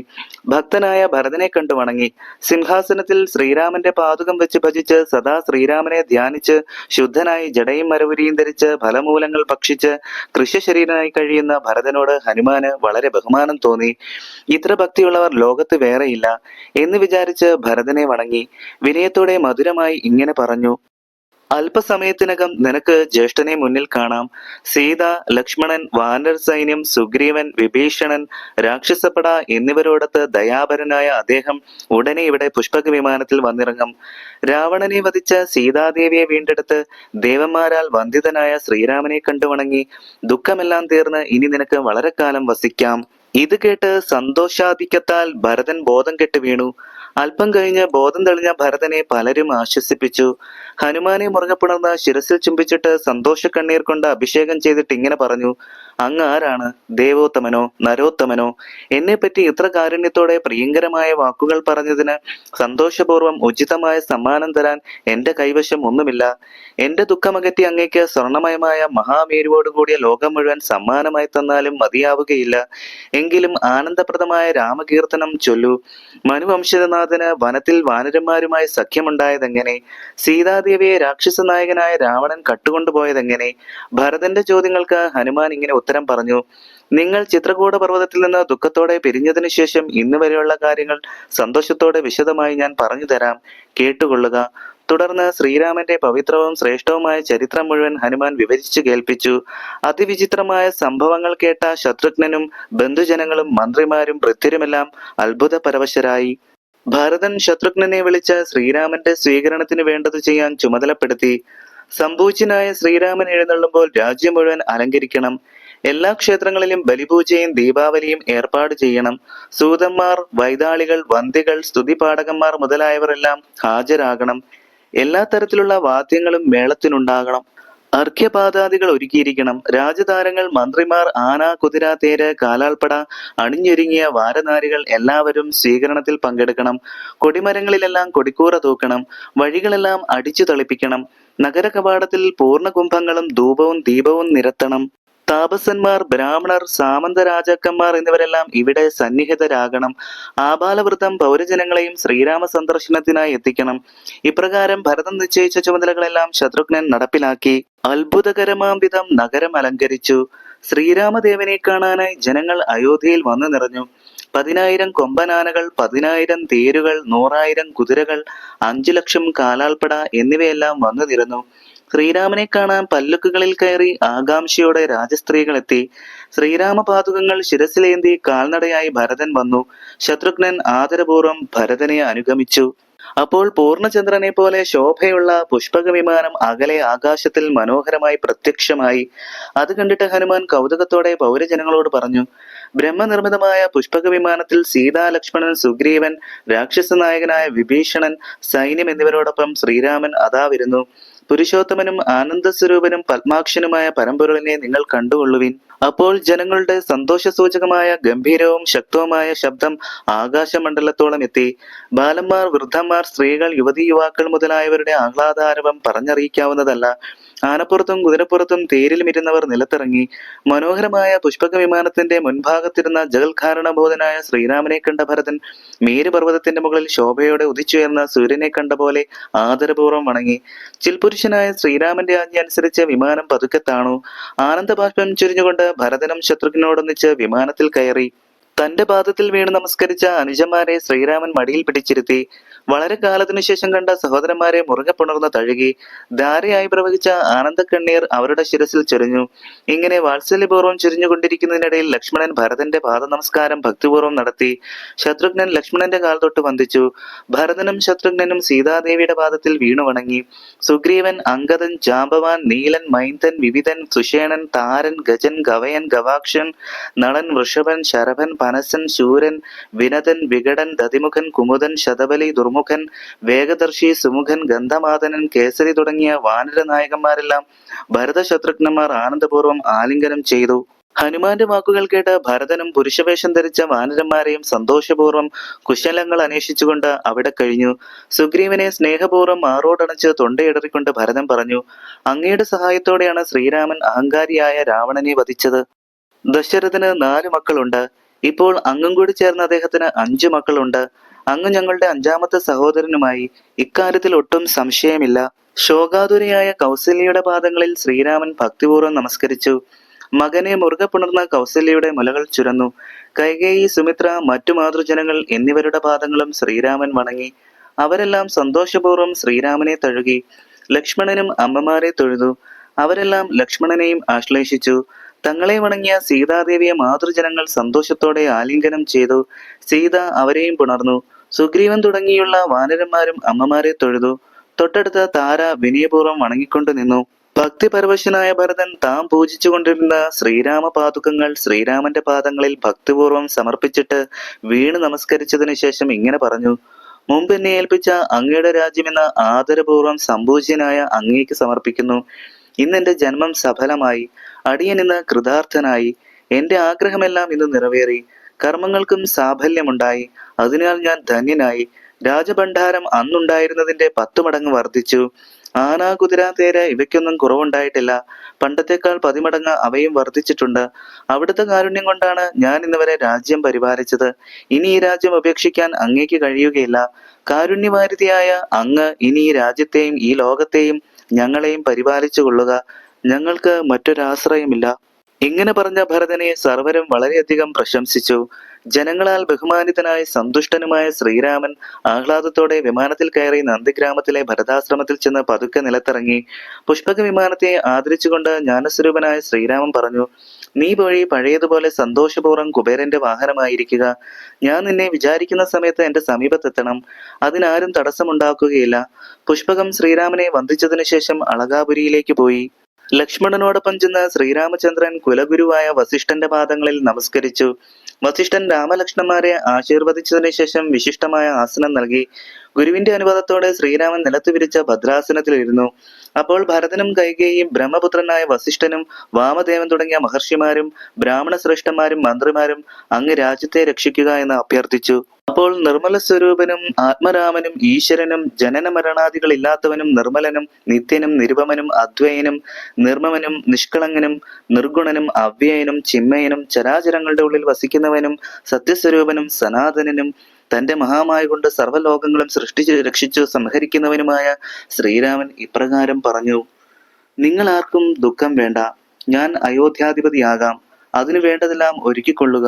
ഭക്തനായ ഭരതനെ കണ്ടു വണങ്ങി. സിംഹാസനത്തിൽ ശ്രീരാമന്റെ പാതുകം വെച്ച് ഭജിച്ച് സദാ ശ്രീരാമനെ ധ്യാനിച്ച് ശുദ്ധനായി ജടയും മരവുരിയും ധരിച്ച് ഫലമൂലങ്ങൾ ഭക്ഷിച്ച് കൃഷ്യശരീരനായി കഴിയുന്ന ഭരതനോട് ഹനുമാന് വളരെ ബഹുമാനം തോന്നി. ഇത്ര ഭക്തിയുള്ളവർ ലോകത്ത് വേറെയില്ല എന്ന് വിചാരിച്ച് ഭരതനെ വണങ്ങി വിനയത്തോടെ മധുരമായി ഇങ്ങനെ പറഞ്ഞു: അല്പസമയത്തിനകം നിനക്ക് ജ്യേഷ്ഠനെ മുന്നിൽ കാണാം. സീത, ലക്ഷ്മണൻ, വാനര സൈന്യം, സുഗ്രീവൻ, വിഭീഷണൻ, രാക്ഷസപ്പട എന്നിവരോടൊത്ത് ദയാപരനായ അദ്ദേഹം ഉടനെ ഇവിടെ പുഷ്പക വിമാനത്തിൽ വന്നിറങ്ങും. രാവണനെ വധിച്ച സീതാദേവിയെ വീണ്ടെടുത്ത് ദേവന്മാരാൽ വന്ദിതനായ ശ്രീരാമനെ കണ്ടു വണങ്ങി ദുഃഖമെല്ലാം തീർന്ന് ഇനി നിനക്ക് വളരെ കാലം വസിക്കാം. ഇത് കേട്ട് സന്തോഷാധിക്യത്താൽ ഭരതൻ ബോധം കെട്ട് വീണു. അല്പം കഴിഞ്ഞ് ബോധം തെളിഞ്ഞ ഭരതനെ പലരും ആശ്വസിപ്പിച്ചു. ഹനുമാനെ മുറുകെ പുണർന്ന് ശിരസിൽ ചുംബിച്ചിട്ട് സന്തോഷ കണ്ണീർ കൊണ്ട് അഭിഷേകം ചെയ്തിട്ട് ഇങ്ങനെ പറഞ്ഞു: അങ്ങ് ആരാണ്? ദേവോത്തമനോ നരോത്തമനോ? എന്നെപ്പറ്റി ഇത്ര കാരുണ്യത്തോടെ പ്രിയങ്കരമായ വാക്കുകൾ പറഞ്ഞതിന് സന്തോഷപൂർവ്വം ഉചിതമായ സമ്മാനം തരാൻ എന്റെ കൈവശം ഒന്നുമില്ല. എന്റെ ദുഃഖമകറ്റി അങ്ങേക്ക് സ്വർണമയമായ മഹാമേരുവോട് കൂടിയ ലോകം മുഴുവൻ സമ്മാനമായി തന്നാലും മതിയാവുകയില്ല. എങ്കിലും ആനന്ദപ്രദമായ രാമകീർത്തനം ചൊല്ലൂ. മനുവംശനാഥന് വനത്തിൽ വാനരന്മാരുമായി സഖ്യമുണ്ടായതെങ്ങനെ? സീതാദേവിയെ രാക്ഷസ നായകനായ രാവണൻ കട്ടുകൊണ്ടുപോയതെങ്ങനെ? ഭരതന്റെ ചോദ്യങ്ങൾക്ക് ഹനുമാൻ ഇങ്ങനെ ഉത്തരം പറഞ്ഞു: നിങ്ങൾ ചിത്രകൂട പർവ്വതത്തിൽ നിന്ന് ദുഃഖത്തോടെ പിരിഞ്ഞതിനു ശേഷം ഇന്ന് വരെയുള്ള കാര്യങ്ങൾ സന്തോഷത്തോടെ വിശദമായി ഞാൻ പറഞ്ഞു തരാം, കേട്ടുകൊള്ളുക. തുടർന്ന് ശ്രീരാമന്റെ പവിത്രവും ശ്രേഷ്ഠവുമായ ചരിത്രം മുഴുവൻ ഹനുമാൻ വിവരിച്ചു കേൾപ്പിച്ചു. അതിവിചിത്രമായ സംഭവങ്ങൾ കേട്ട ശത്രുഘ്നനും ബന്ധുജനങ്ങളും മന്ത്രിമാരും വൃദ്ധരുമെല്ലാം അത്ഭുത പരവശരായി. ഭരതൻ ശത്രുഘ്നനെ വിളിച്ച് ശ്രീരാമന്റെ സ്വീകരണത്തിന് വേണ്ടത് ചെയ്യാൻ ചുമതലപ്പെടുത്തി. സംഭൂജ്യനായ ശ്രീരാമൻ എഴുന്നള്ളുമ്പോൾ രാജ്യം മുഴുവൻ അലങ്കരിക്കണം. എല്ലാ ക്ഷേത്രങ്ങളിലും ബലിപൂജയും ദീപാവലിയും ഏർപ്പാട് ചെയ്യണം. സൂതന്മാർ, വൈതാളികൾ, വന്ദികൾ, സ്തുതിപാഠകന്മാർ മുതലായവരെല്ലാം ഹാജരാകണം. എല്ലാ തരത്തിലുള്ള വാദ്യങ്ങളും മേളത്തിനുണ്ടാകണം. അർഘ്യപാദാദികൾ ഒരുക്കിയിരിക്കണം. രാജതാരങ്ങൾ, മന്ത്രിമാർ, ആന, കുതിര, തേര്, കാലാൾപ്പട അണിഞ്ഞൊരുങ്ങിയ വാരനാരികൾ എല്ലാവരും സ്വീകരണത്തിൽ പങ്കെടുക്കണം. കൊടിമരങ്ങളിലെല്ലാം കൊടിക്കൂറ തൂക്കണം. വഴികളെല്ലാം അടിച്ചു തളിപ്പിക്കണം. നഗര കവാടത്തിൽ പൂർണ്ണ കുംഭങ്ങളും ധൂപവും ദീപവും നിരത്തണം. താപസന്മാർ, ബ്രാഹ്മണർ, സാമന്ത രാജാക്കന്മാർ എന്നിവരെല്ലാം ഇവിടെ സന്നിഹിതരാകണം. ആബാലവൃദ്ധം പൗരജനങ്ങളെയും ശ്രീരാമ സന്ദർശനത്തിനായി എത്തിക്കണം. ഇപ്രകാരം ഭരതൻ നിശ്ചയിച്ച ചുമതലകളെല്ലാം ശത്രുഘ്നൻ നടപ്പിലാക്കി. അത്ഭുതകരമാം വിധം നഗരം അലങ്കരിച്ചു. ശ്രീരാമദേവനെ കാണാനായി ജനങ്ങൾ അയോധ്യയിൽ വന്നു നിറഞ്ഞു. 10,000 കൊമ്പനാനകൾ, 10,000 തേരുകൾ, 100,000 കുതിരകൾ, 5 ലക്ഷം കാലാൾപ്പട എന്നിവയെല്ലാം വന്നു നിരന്നു. ശ്രീരാമനെ കാണാൻ പല്ലുക്കുകളിൽ കയറി ആകാംക്ഷയോടെ രാജസ്ത്രീകൾ എത്തി. ശ്രീരാമപാദുകങ്ങൾ ശിരസിലേന്തി കാൽനടയായി ഭരതൻ വന്നു. ശത്രുഘ്നൻ ആദരപൂർവ്വം ഭരതനെ അനുഗമിച്ചു. അപ്പോൾ പൂർണ്ണചന്ദ്രനെ പോലെ ശോഭയുള്ള പുഷ്പക വിമാനം അകലെ ആകാശത്തിൽ മനോഹരമായി പ്രത്യക്ഷമായി. അത് കണ്ടിട്ട് ഹനുമാൻ കൗതുകത്തോടെ പൗരജനങ്ങളോട് പറഞ്ഞു: ബ്രഹ്മനിർമ്മിതമായ പുഷ്പക വിമാനത്തിൽ സീതാ, ലക്ഷ്മണൻ, സുഗ്രീവൻ, രാക്ഷസ നായകനായ വിഭീഷണൻ, സൈന്യം എന്നിവരോടൊപ്പം ശ്രീരാമൻ അതാ വരുന്നു. പുരുഷോത്തമനും ആനന്ദസ്വരൂപനും പത്മാക്ഷനുമായ പരമ്പൊരുളിനെ നിങ്ങൾ കണ്ടുകൊള്ളുവിൻ. അപ്പോൾ ജനങ്ങളുടെ സന്തോഷസൂചകമായ ഗംഭീരവും ശക്തവുമായ ശബ്ദം ആകാശമണ്ഡലത്തോളം എത്തി. ബാലന്മാർ, വൃദ്ധന്മാർ, സ്ത്രീകൾ, യുവതീ യുവാക്കൾ മുതലായവരുടെ ആഹ്ലാദാരവം പറഞ്ഞറിയിക്കാവുന്നതല്ല. ആനപ്പുറത്തും കുതിരപ്പുറത്തും തേരിലും ഇരുന്നവർ നിലത്തിറങ്ങി. മനോഹരമായ പുഷ്പക വിമാനത്തിന്റെ മുൻഭാഗത്തിരുന്ന ജഗൽകാരണബോധനായ ശ്രീരാമനെ കണ്ട ഭരതൻ മേരുപർവ്വതത്തിന്റെ മുകളിൽ ശോഭയോടെ ഉദിച്ചുയർന്ന സൂര്യനെ കണ്ട പോലെ ആദരപൂർവ്വം വണങ്ങി. ചിൽപുരുഷനായ ശ്രീരാമന്റെ ആജ്ഞ അനുസരിച്ച് വിമാനം പതുക്കെ താണു. ആനന്ദബാഷ്പം ചൊരിഞ്ഞുകൊണ്ട് ഭരതനും ശത്രുഘ്നോടൊന്നിച്ച് വിമാനത്തിൽ കയറി. തന്റെ പാദത്തിൽ വീണ് നമസ്കരിച്ച അനുജന്മാരെ ശ്രീരാമൻ മടിയിൽ പിടിച്ചിരുത്തി. വളരെ കാലത്തിനു ശേഷം കണ്ട സഹോദരന്മാരെ മുറുകെ പുണർന്ന് തഴുകി. ധാരയായി പ്രവഹിച്ച ആനന്ദ കണ്ണീർ അവരുടെ ശിരസിൽ ചൊരിഞ്ഞു. ഇങ്ങനെ വാത്സല്യപൂർവ്വം ചൊരിഞ്ഞുകൊണ്ടിരിക്കുന്നതിനിടയിൽ ലക്ഷ്മണൻ ഭരതന്റെ പാദ നമസ്കാരം ഭക്തിപൂർവ്വം നടത്തി. ശത്രുഘ്നൻ ലക്ഷ്മണന്റെ കാൽ തൊട്ട് വന്ദിച്ചു. ഭരതനും ശത്രുഘ്നനും സീതാദേവിയുടെ പാദത്തിൽ വീണു വണങ്ങി. സുഗ്രീവൻ, അംഗദൻ, ജാമ്പവാൻ, നീലൻ, മൈന്ദൻ, വിവിധൻ, സുഷേണൻ, താരൻ, ഗജൻ, ഗവയൻ, ഗവാക്ഷൻ, നളൻ, വൃഷഭൻ, ശരഭൻ, പനസൻ, ശൂരൻ, വിനതൻ, വികടൻ, ദതിമുഖൻ, കുമുദൻ, ശതബലി, ദുർമുഖൻ, വേഗദർശി, സുമുഖൻ, ഗന്ധമാദനൻ, കേസരി തുടങ്ങിയ വാനര നായകന്മാരെല്ലാം ഭരത ശത്രുഘ്നന്മാർ ആനന്ദപൂർവ്വം ആലിംഗനം ചെയ്തു. ഹനുമാന്റെ വാക്കുകൾ കേട്ട് ഭരതനും പുരുഷവേഷം ധരിച്ച വാനരന്മാരെയും സന്തോഷപൂർവ്വം കുശലങ്ങൾ അന്വേഷിച്ചുകൊണ്ട് അവിടെ കഴിഞ്ഞു. സുഗ്രീവനെ സ്നേഹപൂർവ്വം മാറോടണച്ച് തൊണ്ടയിടറിക്കൊണ്ട് ഭരതൻ പറഞ്ഞു: അങ്ങയുടെ സഹായത്തോടെയാണ് ശ്രീരാമൻ അഹങ്കാരിയായ രാവണനെ വധിച്ചത്. ദശരഥന് 4 മക്കളുണ്ട്. ഇപ്പോൾ അങ്ങും കൂടി ചേർന്ന അദ്ദേഹത്തിന് 5 മക്കളുണ്ട്. അങ്ങ് ഞങ്ങളുടെ 5ാമത്തെ സഹോദരനുമായി. ഇക്കാര്യത്തിൽ ഒട്ടും സംശയമില്ല. ശോകാതുരയായ കൗസല്യയുടെ പാദങ്ങളിൽ ശ്രീരാമൻ ഭക്തിപൂർവ്വം നമസ്കരിച്ചു. മകനെ മുറുകെ പുണർന്ന കൗസല്യയുടെ മുലകൾ ചുരന്നു. കൈകേയി, സുമിത്ര, മറ്റു മാതൃജനങ്ങൾ എന്നിവരുടെ പാദങ്ങളും ശ്രീരാമൻ വണങ്ങി. അവരെല്ലാം സന്തോഷപൂർവ്വം ശ്രീരാമനെ തഴുകി. ലക്ഷ്മണനും അമ്മമാരെ തൊഴുതു. അവരെല്ലാം ലക്ഷ്മണനെയും ആശ്ലേഷിച്ചു. തങ്ങളെ വണങ്ങിയ സീതാദേവിയെ മാതൃജനങ്ങൾ സന്തോഷത്തോടെ ആലിംഗനം ചെയ്തു. സീത അവരെയും പുണർന്നു. സുഗ്രീവൻ തുടങ്ങിയുള്ള വാനരന്മാരും അമ്മമാരെ തൊഴുതു. തൊട്ടടുത്ത താര വിനയപൂർവ്വം വണങ്ങിക്കൊണ്ടു നിന്നു. ഭക്തിപരവശനായ ഭരതൻ താൻ പൂജിച്ചുകൊണ്ടിരുന്ന ശ്രീരാമ പാദുകങ്ങൾ ശ്രീരാമന്റെ പാദങ്ങളിൽ ഭക്തിപൂർവ്വം സമർപ്പിച്ചിട്ട് വീണ് നമസ്കരിച്ചതിനു ശേഷം ഇങ്ങനെ പറഞ്ഞു: മുമ്പ് എന്നെ ഏൽപ്പിച്ച അങ്ങയുടെ രാജ്യമെന്ന ആദരപൂർവ്വം സംപൂജ്യനായ അങ്ങേക്ക് സമർപ്പിക്കുന്നു. ഇന്ന് എന്റെ ജന്മം സഫലമായി. അടിയൻ ഇന്ന് കൃതാർത്ഥനായി. എന്റെ ആഗ്രഹമെല്ലാം ഇന്ന് നിറവേറി. കർമ്മങ്ങൾക്കും സാഫല്യമുണ്ടായി. അതിനാൽ ഞാൻ ധന്യനായി. രാജഭണ്ഡാരം അന്നുണ്ടായിരുന്നതിന്റെ 10 മടങ്ങ് വർദ്ധിച്ചു. ആന, കുതിര, തേര് ഇവയ്ക്കൊന്നും കുറവുണ്ടായിട്ടില്ല. പണ്ടത്തെക്കാൾ 10 മടങ്ങ് അവയും വർദ്ധിച്ചിട്ടുണ്ട്. അവിടുത്തെ കാരുണ്യം കൊണ്ടാണ് ഞാൻ ഇന്നുവരെ രാജ്യം പരിപാലിച്ചത്. ഇനി ഈ രാജ്യം ഉപേക്ഷിക്കാൻ അങ്ങേക്ക് കഴിയുകയില്ല. കാരുണ്യവാരിധിയായ അങ്ങ് ഇനി ഈ രാജ്യത്തെയും ഈ ലോകത്തെയും ഞങ്ങളെയും പരിപാലിച്ചു കൊള്ളുക. ഞങ്ങൾക്ക് മറ്റൊരാശ്രയമില്ല. ഇങ്ങനെ പറഞ്ഞ ഭരതനെ സർവരും വളരെയധികം പ്രശംസിച്ചു. ജനങ്ങളാൽ ബഹുമാനിതനായ സന്തുഷ്ടനുമായ ശ്രീരാമൻ ആഹ്ലാദത്തോടെ വിമാനത്തിൽ കയറി നന്ദിഗ്രാമത്തിലെ ഭരതാശ്രമത്തിൽ ചെന്ന് പതുക്കെ നിലത്തിറങ്ങി. പുഷ്പക വിമാനത്തെ ആദരിച്ചുകൊണ്ട് ജ്ഞാനസ്വരൂപനായ ശ്രീരാമൻ പറഞ്ഞു: നീ പോയി പഴയതുപോലെ സന്തോഷപൂർവ്വം കുബേരന്റെ വാഹനമായിരിക്കുക. ഞാൻ നിന്നെ വിചാരിക്കുന്ന സമയത്ത് എന്റെ സമീപത്തെത്തണം. അതിനാരും തടസ്സമുണ്ടാക്കുകയില്ല. പുഷ്പകം ശ്രീരാമനെ വന്ദിച്ചതിനു ശേഷം അളകാപുരിയിലേക്ക് പോയി. ലക്ഷ്മണനോടൊപ്പം ചെന്ന് ശ്രീരാമചന്ദ്രൻ കുലഗുരുവായ വസിഷ്ഠന്റെ പാദങ്ങളിൽ നമസ്കരിച്ചു. വസിഷ്ഠൻ രാമലക്ഷ്മണന്മാരെ ആശീർവദിച്ചതിനു ശേഷം വിശിഷ്ടമായ ആസനം നൽകി. ഗുരുവിന്റെ അനുവാദത്തോടെ ശ്രീരാമൻ നിലത്ത് വിരിച്ച ഭദ്രാസനത്തിലിരുന്നു. അപ്പോൾ ഭരതനും കൈകേയിയും ബ്രഹ്മപുത്രനായ വസിഷ്ഠനും വാമദേവൻ തുടങ്ങിയ മഹർഷിമാരും ബ്രാഹ്മണ ശ്രേഷ്ഠന്മാരും മന്ത്രിമാരും അങ്ങ് രാജ്യത്തെ രക്ഷിക്കുക എന്ന് അഭ്യർത്ഥിച്ചു. അപ്പോൾ നിർമ്മല സ്വരൂപനും ആത്മരാമനും ഈശ്വരനും ജനന മരണാദികളില്ലാത്തവനും നിർമ്മലനും നിത്യനും നിരുപമനും അദ്വയനും നിർമ്മമനും നിഷ്കളങ്കനും നിർഗുണനും അവ്യയനും ചിന്മയനും ചരാചരങ്ങളുടെ ഉള്ളിൽ വസിക്കുന്നവനും സത്യസ്വരൂപനും സനാതനനും തന്റെ മഹാമായ കൊണ്ട് സർവ്വലോകങ്ങളും സൃഷ്ടിച്ചു രക്ഷിച്ചു സംഹരിക്കുന്നവനുമായ ശ്രീരാമൻ ഇപ്രകാരം പറഞ്ഞു: നിങ്ങൾ ആർക്കും ദുഃഖം വേണ്ട. ഞാൻ അയോധ്യാധിപതിയാകാം. അതിനു വേണ്ടതെല്ലാം ഒരുക്കിക്കൊള്ളുക.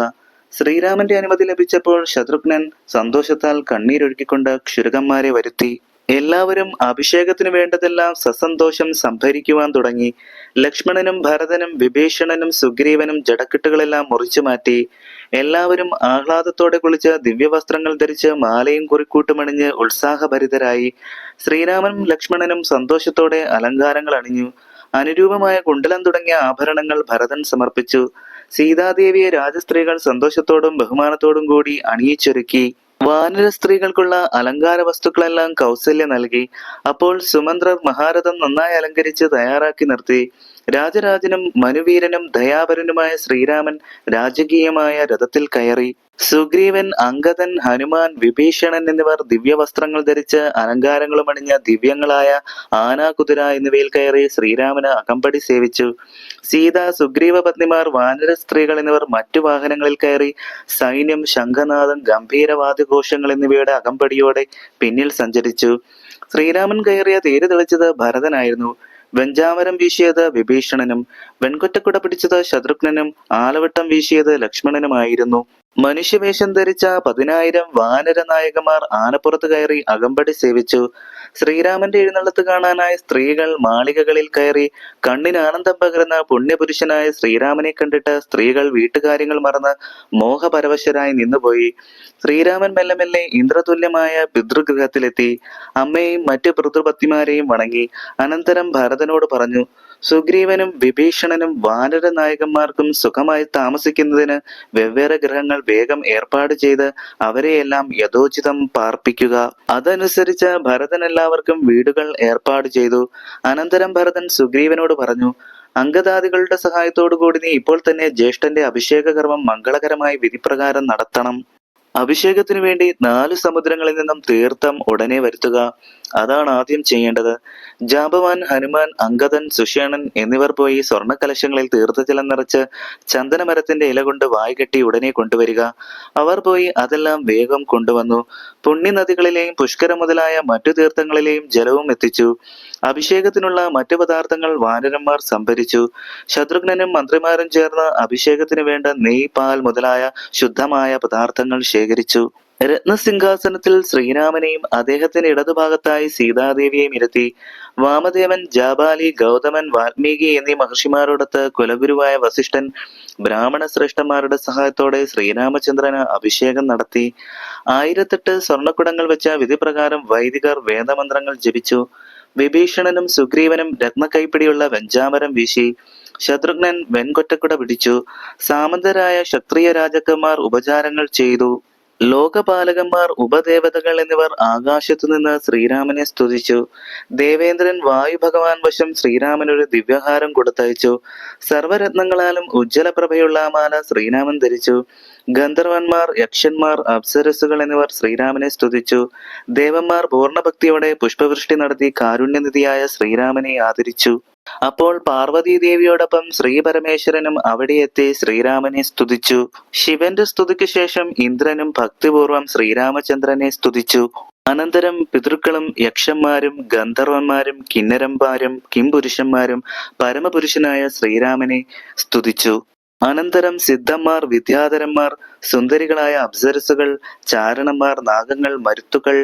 ശ്രീരാമന്റെ അനുമതി ലഭിച്ചപ്പോൾ ശത്രുഘ്നൻ സന്തോഷത്താൽ കണ്ണീരൊഴുക്കിക്കൊണ്ട് ക്ഷുരകന്മാരെ വരുത്തി. എല്ലാവരും അഭിഷേകത്തിനു വേണ്ടതെല്ലാം സസന്തോഷം സംഭരിക്കുവാൻ തുടങ്ങി. ലക്ഷ്മണനും ഭരതനും വിഭീഷണനും സുഗ്രീവനും ജടക്കെട്ടുകളെല്ലാം മുറിച്ചു മാറ്റി. എല്ലാവരും ആഹ്ലാദത്തോടെ കുളിച്ച് ദിവ്യവസ്ത്രങ്ങൾ ധരിച്ച് മാലയും കുറിക്കൂട്ടുമണിഞ്ഞ് ഉത്സാഹഭരിതരായി. ശ്രീരാമനും ലക്ഷ്മണനും സന്തോഷത്തോടെ അലങ്കാരങ്ങൾ അണിഞ്ഞു. അനുരൂപമായ കുണ്ടലം തുടങ്ങിയ ആഭരണങ്ങൾ ഭരതൻ സമർപ്പിച്ചു. സീതാദേവിയെ രാജസ്ത്രീകൾ സന്തോഷത്തോടും ബഹുമാനത്തോടും കൂടി അണിയിച്ചൊരുക്കി. വാനര സ്ത്രീകൾക്കുള്ള അലങ്കാര വസ്തുക്കളെല്ലാം കൗസല്യ നൽകി. അപ്പോൾ സുമന്ത്രർ മഹാരഥം നന്നായി അലങ്കരിച്ച് തയ്യാറാക്കി നിർത്തി. രാജരാജനും മനുവീരനും ദയാപരനുമായ ശ്രീരാമൻ രാജകീയമായ രഥത്തിൽ കയറി. സുഗ്രീവൻ, അംഗദൻ, ഹനുമാൻ, വിഭീഷണൻ എന്നിവർ ദിവ്യവസ്ത്രങ്ങൾ ധരിച്ച് അലങ്കാരങ്ങളും അണിഞ്ഞ ദിവ്യങ്ങളായ ആന, കുതിര എന്നിവയിൽ കയറി ശ്രീരാമന് അകമ്പടി സേവിച്ചു. സീത, സുഗ്രീവ പത്നിമാർ, വാനര സ്ത്രീകൾ എന്നിവർ മറ്റു വാഹനങ്ങളിൽ കയറി സൈന്യം, ശംഖനാദം, ഗംഭീരവാദ്യഘോഷങ്ങൾ എന്നിവയുടെ അകമ്പടിയോടെ പിന്നിൽ സഞ്ചരിച്ചു. ശ്രീരാമൻ കയറിയ തേര് തെളിച്ചത് ഭരതനായിരുന്നു. വെഞ്ചാമരം വീശിയത് വിഭീഷണനും വെൺകൊറ്റക്കുട പിടിച്ചത് ശത്രുഘ്നനും ആലവട്ടം വീശിയത് ലക്ഷ്മണനുമായിരുന്നു. മനുഷ്യവേഷം ധരിച്ച 10,000 വാനര നായകന്മാർ ആനപ്പുറത്ത് കയറി അകമ്പടി സേവിച്ചു. ശ്രീരാമന്റെ എഴുന്നള്ളത്ത് കാണാനായി സ്ത്രീകൾ മാളികകളിൽ കയറി. കണ്ണിന് ആനന്ദം പകരുന്ന പുണ്യപുരുഷനായ ശ്രീരാമനെ കണ്ടിട്ട് സ്ത്രീകൾ വീട്ടുകാര്യങ്ങൾ മറന്ന് മോഹപരവശരായി നിന്നുപോയി. ശ്രീരാമൻ മെല്ലെ മെല്ലെ ഇന്ദ്രതുല്യമായ പിതൃഗൃഹത്തിലെത്തി. അമ്മയെയും മറ്റു പിതൃപത്നിമാരെയും വണങ്ങി. അനന്തരം ഭരതനോട് പറഞ്ഞു: സുഗ്രീവനും വിഭീഷണനും വാനര നായകന്മാർക്കും സുഖമായി താമസിക്കുന്നതിന് വെവ്വേറെ ഗൃഹങ്ങൾ വേഗം ഏർപ്പാട് ചെയ്ത് അവരെയെല്ലാം യഥോചിതം പാർപ്പിക്കുക. അതനുസരിച്ച് ഭരതൻ എല്ലാവർക്കും വീടുകൾ ഏർപ്പാട് ചെയ്തു. അനന്തരം ഭരതൻ സുഗ്രീവനോട് പറഞ്ഞു: അംഗദാദികളുടെ സഹായത്തോടു കൂടി നീ ഇപ്പോൾ തന്നെ ജ്യേഷ്ഠന്റെ അഭിഷേക കർമ്മം മംഗളകരമായി വിധിപ്രകാരം നടത്തണം. അഭിഷേകത്തിനു വേണ്ടി 4 സമുദ്രങ്ങളിൽ നിന്നും തീർത്ഥം ഉടനെ വരുത്തുക. അതാണ് ആദ്യം ചെയ്യേണ്ടത്. ജാമ്പവാൻ, ഹനുമാൻ, അംഗദൻ, സുഷേണൻ എന്നിവർ പോയി സ്വർണ്ണ കലശങ്ങളിൽ തീർത്ഥജലം നിറച്ച് ചന്ദനമരത്തിന്റെ ഇല കൊണ്ട് വായ്കെട്ടി ഉടനെ കൊണ്ടുവരിക. അവർ പോയി അതെല്ലാം വേഗം കൊണ്ടുവന്നു. പുണ്യനദികളിലെയും പുഷ്കര മുതലായ മറ്റു തീർത്ഥങ്ങളിലെയും ജലവും എത്തിച്ചു. അഭിഷേകത്തിനുള്ള മറ്റു പദാർത്ഥങ്ങൾ വാനരന്മാർ സംഭരിച്ചു. ശത്രുഘ്നനും മന്ത്രിമാരും ചേർന്ന് അഭിഷേകത്തിന് വേണ്ട നെയ്, പാൽ മുതലായ ശുദ്ധമായ പദാർത്ഥങ്ങൾ ശേഖരിച്ചു. രത്നസിംഹാസനത്തിൽ ശ്രീരാമനെയും അദ്ദേഹത്തിന് ഇടതുഭാഗത്തായി സീതാദേവിയെയും ഇരുത്തി വാമദേവൻ, ജാബാലി, ഗൗതമൻ, വാൽമീകി എന്നീ മഹർഷിമാരോടൊത്ത് കുലഗുരുവായ വസിഷ്ഠൻ ബ്രാഹ്മണ ശ്രേഷ്ഠന്മാരുടെ സഹായത്തോടെ ശ്രീരാമചന്ദ്രന് അഭിഷേകം നടത്തി. 1008 സ്വർണ്ണക്കുടങ്ങൾ വെച്ച വിധിപ്രകാരം വൈദികർ വേദമന്ത്രങ്ങൾ ജപിച്ചു. വിഭീഷണനും സുഗ്രീവനും രത്നക്കൈപ്പിടിയുള്ള വെഞ്ചാമരം വീശി. ശത്രുഘ്നൻ വെൺകൊറ്റക്കുട പിടിച്ചു. സാമന്തരായ ക്ഷത്രിയ രാജാക്കന്മാർ ഉപചാരങ്ങൾ ചെയ്തു. ലോകപാലകന്മാർ, ഉപദേവതകൾ എന്നിവർ ആകാശത്തുനിന്ന് ശ്രീരാമനെ സ്തുതിച്ചു. ദേവേന്ദ്രൻ വായുഭഗവാൻ വശം ശ്രീരാമനൊരു ദിവ്യഹാരം കൊടുത്തയച്ചു. സർവരത്നങ്ങളാലും ഉജ്ജ്വലപ്രഭയുള്ള മാല ശ്രീരാമൻ ധരിച്ചു. ഗന്ധർവന്മാർ, യക്ഷന്മാർ, അപ്സരസുകൾ എന്നിവർ ശ്രീരാമനെ സ്തുതിച്ചു. ദേവന്മാർ പൂർണ്ണഭക്തിയോടെ പുഷ്പവൃഷ്ടി നടത്തി കാരുണ്യനിധിയായ ശ്രീരാമനെ ആദരിച്ചു. അപ്പോൾ പാർവതീദേവിയോടൊപ്പം ശ്രീപരമേശ്വരനും അവിടെ എത്തി ശ്രീരാമനെ സ്തുതിച്ചു. ശിവന്റെ സ്തുതിക്ക് ശേഷം ഇന്ദ്രനും ഭക്തിപൂർവം ശ്രീരാമചന്ദ്രനെ സ്തുതിച്ചു. അനന്തരം പിതൃക്കളും യക്ഷന്മാരും ഗന്ധർവന്മാരും കിന്നരന്മാരും കിംപുരുഷന്മാരും പരമപുരുഷനായ ശ്രീരാമനെ സ്തുതിച്ചു. അനന്തരം സിദ്ധന്മാർ, വിദ്യാധരന്മാർ, സുന്ദരികളായ അപ്സരസുകൾ, ചാരണന്മാർ, നാഗങ്ങൾ, മരുത്തുകൾ,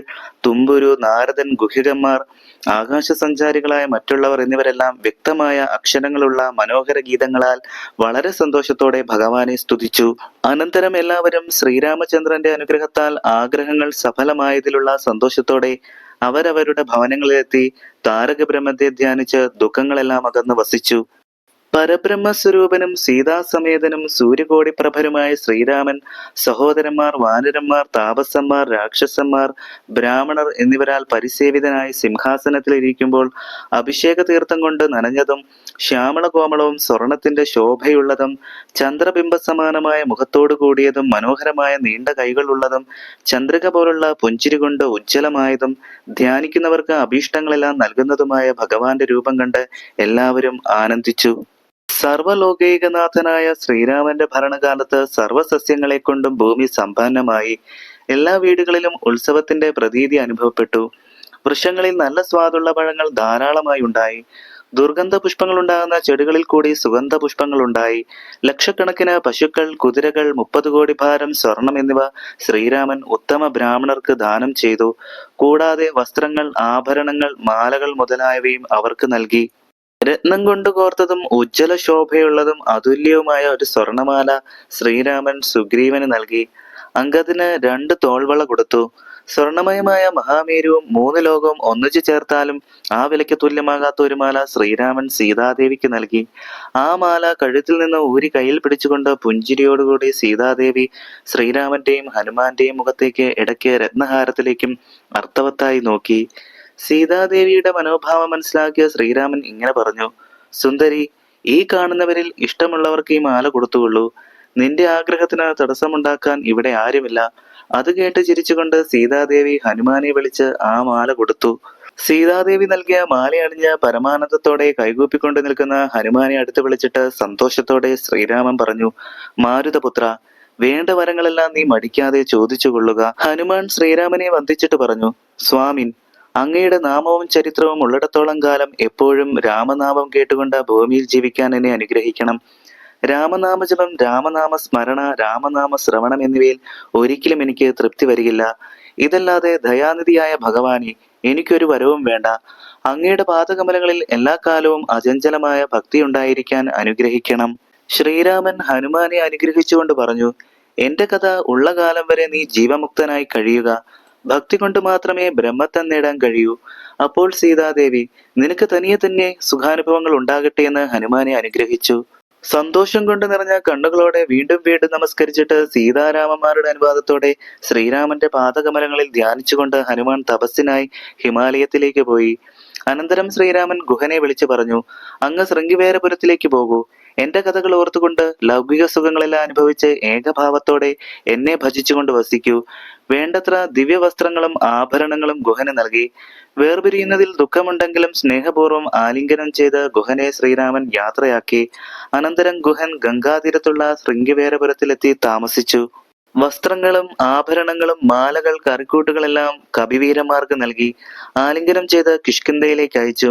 തുമ്പുരു, നാരദൻ, ഗുഹികന്മാർ, ആകാശസഞ്ചാരികളായ മറ്റുള്ളവർ എന്നിവരെല്ലാം വ്യക്തമായ അക്ഷരങ്ങളുള്ള മനോഹര ഗീതങ്ങളാൽ വളരെ സന്തോഷത്തോടെ ഭഗവാനെ സ്തുതിച്ചു. അനന്തരം എല്ലാവരും ശ്രീരാമചന്ദ്രന്റെ അനുഗ്രഹത്താൽ ആഗ്രഹങ്ങൾ സഫലമായതിലുള്ള സന്തോഷത്തോടെ അവരവരുടെ ഭവനങ്ങളിലെത്തി താരകബ്രഹ്മത്തെ ധ്യാനിച്ച് ദുഃഖങ്ങളെല്ലാം അകന്ന് വസിച്ചു. പരബ്രഹ്മസ്വരൂപനും സീതാസമേതനും സൂര്യകോടി പ്രഭരുമായ ശ്രീരാമൻ സഹോദരന്മാർ, വാനരന്മാർ, താപസന്മാർ, രാക്ഷസന്മാർ, ബ്രാഹ്മണർ എന്നിവരാൽ പരിസേവിതനായി സിംഹാസനത്തിൽ ഇരിക്കുമ്പോൾ അഭിഷേക തീർത്ഥം കൊണ്ട് നനഞ്ഞതും ശ്യാമളകോമളവും സ്വർണത്തിന്റെ ശോഭയുള്ളതും ചന്ദ്രബിംബ സമാനമായ മുഖത്തോടു കൂടിയതും മനോഹരമായ നീണ്ട കൈകളുള്ളതും ചന്ദ്രിക പോലുള്ള പുഞ്ചിരി കൊണ്ട് ഉജ്ജ്വലമായതും ധ്യാനിക്കുന്നവർക്ക് അഭീഷ്ടങ്ങളെല്ലാം നൽകുന്നതുമായ ഭഗവാന്റെ രൂപം കണ്ട് എല്ലാവരും ആനന്ദിച്ചു. സർവലോകൈകനാഥനായ ശ്രീരാമന്റെ ഭരണകാലത്ത് സർവസസ്യങ്ങളെ കൊണ്ടും ഭൂമി സമ്പന്നമായി. എല്ലാ വീടുകളിലും ഉത്സവത്തിന്റെ പ്രതീതി അനുഭവപ്പെട്ടു. വൃക്ഷങ്ങളിൽ നല്ല സ്വാദുള്ള പഴങ്ങൾ ധാരാളമായി ഉണ്ടായി. ദുർഗന്ധ പുഷ്പങ്ങൾ ഉണ്ടാകുന്ന ചെടികളിൽ കൂടി സുഗന്ധ പുഷ്പങ്ങൾ ഉണ്ടായി. ലക്ഷക്കണക്കിന് പശുക്കൾ, കുതിരകൾ, 30 കോടി ഭാരം സ്വർണം എന്നിവ ശ്രീരാമൻ ഉത്തമ ബ്രാഹ്മണർക്ക് ദാനം ചെയ്തു. കൂടാതെ വസ്ത്രങ്ങൾ, ആഭരണങ്ങൾ, മാലകൾ മുതലായവയും അവർക്ക് നൽകി. രത്നം കൊണ്ട് കോർത്തതും ഉജ്ജ്വല ശോഭയുള്ളതും അതുല്യവുമായ ഒരു സ്വർണമാല ശ്രീരാമൻ സുഗ്രീവന് നൽകി. അംഗദിന് 2 തോൾവള കൊടുത്തു. സ്വർണമയമായ മഹാമേരുവും 3 ലോകവും ഒന്നിച്ചു ചേർത്താലും ആ വിലയ്ക്ക് തുല്യമാകാത്ത ഒരു മാല ശ്രീരാമൻ സീതാദേവിക്ക് നൽകി. ആ മാല കഴുത്തിൽ നിന്ന് ഊരി കയ്യിൽ പിടിച്ചുകൊണ്ട് പുഞ്ചിരിയോടുകൂടി സീതാദേവി ശ്രീരാമന്റെയും ഹനുമാന്റെയും മുഖത്തേക്ക് ഇടയ്ക്ക് രത്നഹാരത്തിലേക്കും അർത്ഥവത്തായി നോക്കി. സീതാദേവിയുടെ മനോഭാവം മനസ്സിലാക്കിയ ശ്രീരാമൻ ഇങ്ങനെ പറഞ്ഞു: സുന്ദരി, ഈ കാണുന്നവരിൽ ഇഷ്ടമുള്ളവർക്ക് ഈ മാല കൊടുത്തുകൊള്ളൂ. നിന്റെ ആഗ്രഹത്തിന് തടസ്സമുണ്ടാക്കാൻ ഇവിടെ ആരുമില്ല. അത് കേട്ട് ചിരിച്ചുകൊണ്ട് സീതാദേവി ഹനുമാനെ വിളിച്ച് ആ മാല കൊടുത്തു. സീതാദേവി നൽകിയ മാല അണിഞ്ഞ പരമാനന്ദത്തോടെ കൈകൂപ്പിക്കൊണ്ട് നിൽക്കുന്ന ഹനുമാനെ അടുത്ത് വിളിച്ചിട്ട് സന്തോഷത്തോടെ ശ്രീരാമൻ പറഞ്ഞു: മാരുതപുത്ര, വേണ്ട വരങ്ങളെല്ലാം നീ മടിക്കാതെ ചോദിച്ചു കൊള്ളുക. ഹനുമാൻ ശ്രീരാമനെ വന്ദിച്ചിട്ട് പറഞ്ഞു: സ്വാമിൻ, അങ്ങയുടെ നാമവും ചരിത്രവും ഉള്ളിടത്തോളം കാലം എപ്പോഴും രാമനാമം കേട്ടുകൊണ്ട് ഭൂമിയിൽ ജീവിക്കാൻ എന്നെ അനുഗ്രഹിക്കണം. രാമനാമജപം, രാമനാമ സ്മരണ, രാമനാമ ശ്രവണം എന്നിവയിൽ ഒരിക്കലും എനിക്ക് തൃപ്തി വരികില്ല. ഇതല്ലാതെ ദയാനിധിയായ ഭഗവാനെ, എനിക്കൊരു വരവും വേണ്ട. അങ്ങയുടെ പാദകമലങ്ങളിൽ എല്ലാ കാലവും അചഞ്ചലമായ ഭക്തി ഉണ്ടായിരിക്കാൻ അനുഗ്രഹിക്കണം. ശ്രീരാമൻ ഹനുമാനെ അനുഗ്രഹിച്ചുകൊണ്ട് പറഞ്ഞു: എന്റെ കഥ ഉള്ള കാലം വരെ നീ ജീവമുക്തനായി കഴിയുക. ഭക്തി കൊണ്ട് മാത്രമേ ബ്രഹ്മത്തെ നേടാൻ കഴിയൂ. അപ്പോൾ സീതാദേവി, നിനക്ക് തനിയെ തന്നെ സുഖാനുഭവങ്ങൾ ഉണ്ടാകട്ടെ എന്ന് ഹനുമാനെ അനുഗ്രഹിച്ചു. സന്തോഷം കൊണ്ട് നിറഞ്ഞ കണ്ണുകളോടെ വീണ്ടും വീണ്ടും നമസ്കരിച്ചിട്ട് സീതാരാമന്മാരുടെ അനുവാദത്തോടെ ശ്രീരാമന്റെ പാദകമലങ്ങളിൽ ധ്യാനിച്ചുകൊണ്ട് ഹനുമാൻ തപസ്സിനായി ഹിമാലയത്തിലേക്ക് പോയി. അനന്തരം ശ്രീരാമൻ ഗുഹനെ വിളിച്ചു പറഞ്ഞു: അങ്ങ് ശൃംഗിവേരപുരത്തിലേക്ക് പോകൂ. എന്റെ കഥകൾ ഓർത്തുകൊണ്ട് ലൗകിക സുഖങ്ങളെല്ലാം അനുഭവിച്ച് ഏകഭാവത്തോടെ എന്നെ ഭജിച്ചുകൊണ്ട് വസിക്കൂ. വേണ്ടത്ര ദിവ്യവസ്ത്രങ്ങളും ആഭരണങ്ങളും ഗുഹന് നൽകി. വേർപിരിയുന്നതിൽ ദുഃഖമുണ്ടെങ്കിലും സ്നേഹപൂർവ്വം ആലിംഗനം ചെയ്ത് ഗുഹനെ ശ്രീരാമൻ യാത്രയാക്കി. അനന്തരം ഗുഹൻ ഗംഗാതീരത്തുള്ള ശൃംഗിവേരപുരത്തിലെത്തി താമസിച്ചു. വസ്ത്രങ്ങളും ആഭരണങ്ങളും മാലകൾ കറിക്കൂട്ടുകളെല്ലാം കപിവീരന്മാർക്ക് നൽകി ആലിംഗനം ചെയ്ത് കിഷ്കിന്ധയിലേക്ക് അയച്ചു.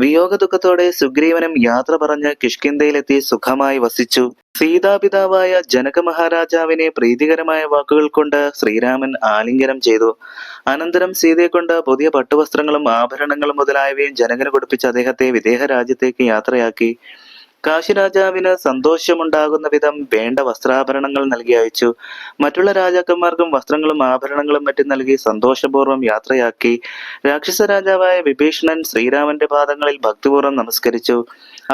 വിയോഗ ദുഃഖത്തോടെ സുഗ്രീവനും യാത്ര പറഞ്ഞ് കിഷ്കിന്ധയിലെത്തി സുഖമായി വസിച്ചു. സീതാപിതാവായ ജനക മഹാരാജാവിനെ പ്രീതികരമായ വാക്കുകൾ കൊണ്ട് ശ്രീരാമൻ ആലിംഗനം ചെയ്തു. അനന്തരം സീതയെ കൊണ്ട് പുതിയ പട്ടുവസ്ത്രങ്ങളും ആഭരണങ്ങളും മുതലായവയും ജനകന് കൊടുപ്പിച്ച് അദ്ദേഹത്തെ വിദേഹ രാജ്യത്തേക്ക് യാത്രയാക്കി. കാശിരാജാവിന് സന്തോഷമുണ്ടാകുന്ന വിധം വേണ്ട വസ്ത്രാഭരണങ്ങൾ നൽകി അയച്ചു. മറ്റുള്ള രാജാക്കന്മാർക്കും വസ്ത്രങ്ങളും ആഭരണങ്ങളും മറ്റും നൽകി സന്തോഷപൂർവ്വം യാത്രയാക്കി. രാക്ഷസ രാജാവായ വിഭീഷണൻ ശ്രീരാമന്റെ പാദങ്ങളിൽ ഭക്തിപൂർവ്വം നമസ്കരിച്ചു.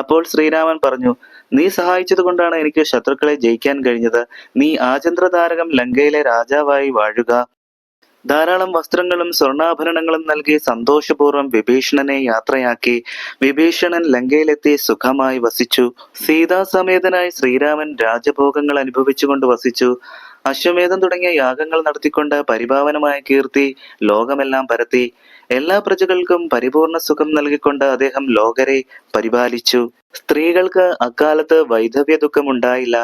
അപ്പോൾ ശ്രീരാമൻ പറഞ്ഞു, നീ സഹായിച്ചത് കൊണ്ടാണ് എനിക്ക് ശത്രുക്കളെ ജയിക്കാൻ കഴിഞ്ഞത്. നീ ആചന്ദ്രതാരകം ലങ്കയിലെ രാജാവായി വാഴുക. ധാരാളം വസ്ത്രങ്ങളും സ്വർണ്ണാഭരണങ്ങളും നൽകി സന്തോഷപൂർവ്വം വിഭീഷണനെ യാത്രയാക്കി. വിഭീഷണൻ ലങ്കയിലെത്തി സുഖമായി വസിച്ചു. സീതാസമേതനായി ശ്രീരാമൻ രാജഭോഗങ്ങൾ അനുഭവിച്ചുകൊണ്ട് വസിച്ചു. അശ്വമേധം തുടങ്ങിയ യാഗങ്ങൾ നടത്തിക്കൊണ്ട് പരിപാവനമായ കീർത്തി ലോകമെല്ലാം പരത്തി. എല്ലാ പ്രജകൾക്കും പരിപൂർണ സുഖം നൽകിക്കൊണ്ട് അദ്ദേഹം ലോകരെ പരിപാലിച്ചു. സ്ത്രീകൾക്ക് അക്കാലത്ത് വൈധവ്യ ദുഃഖം ഉണ്ടായില്ല.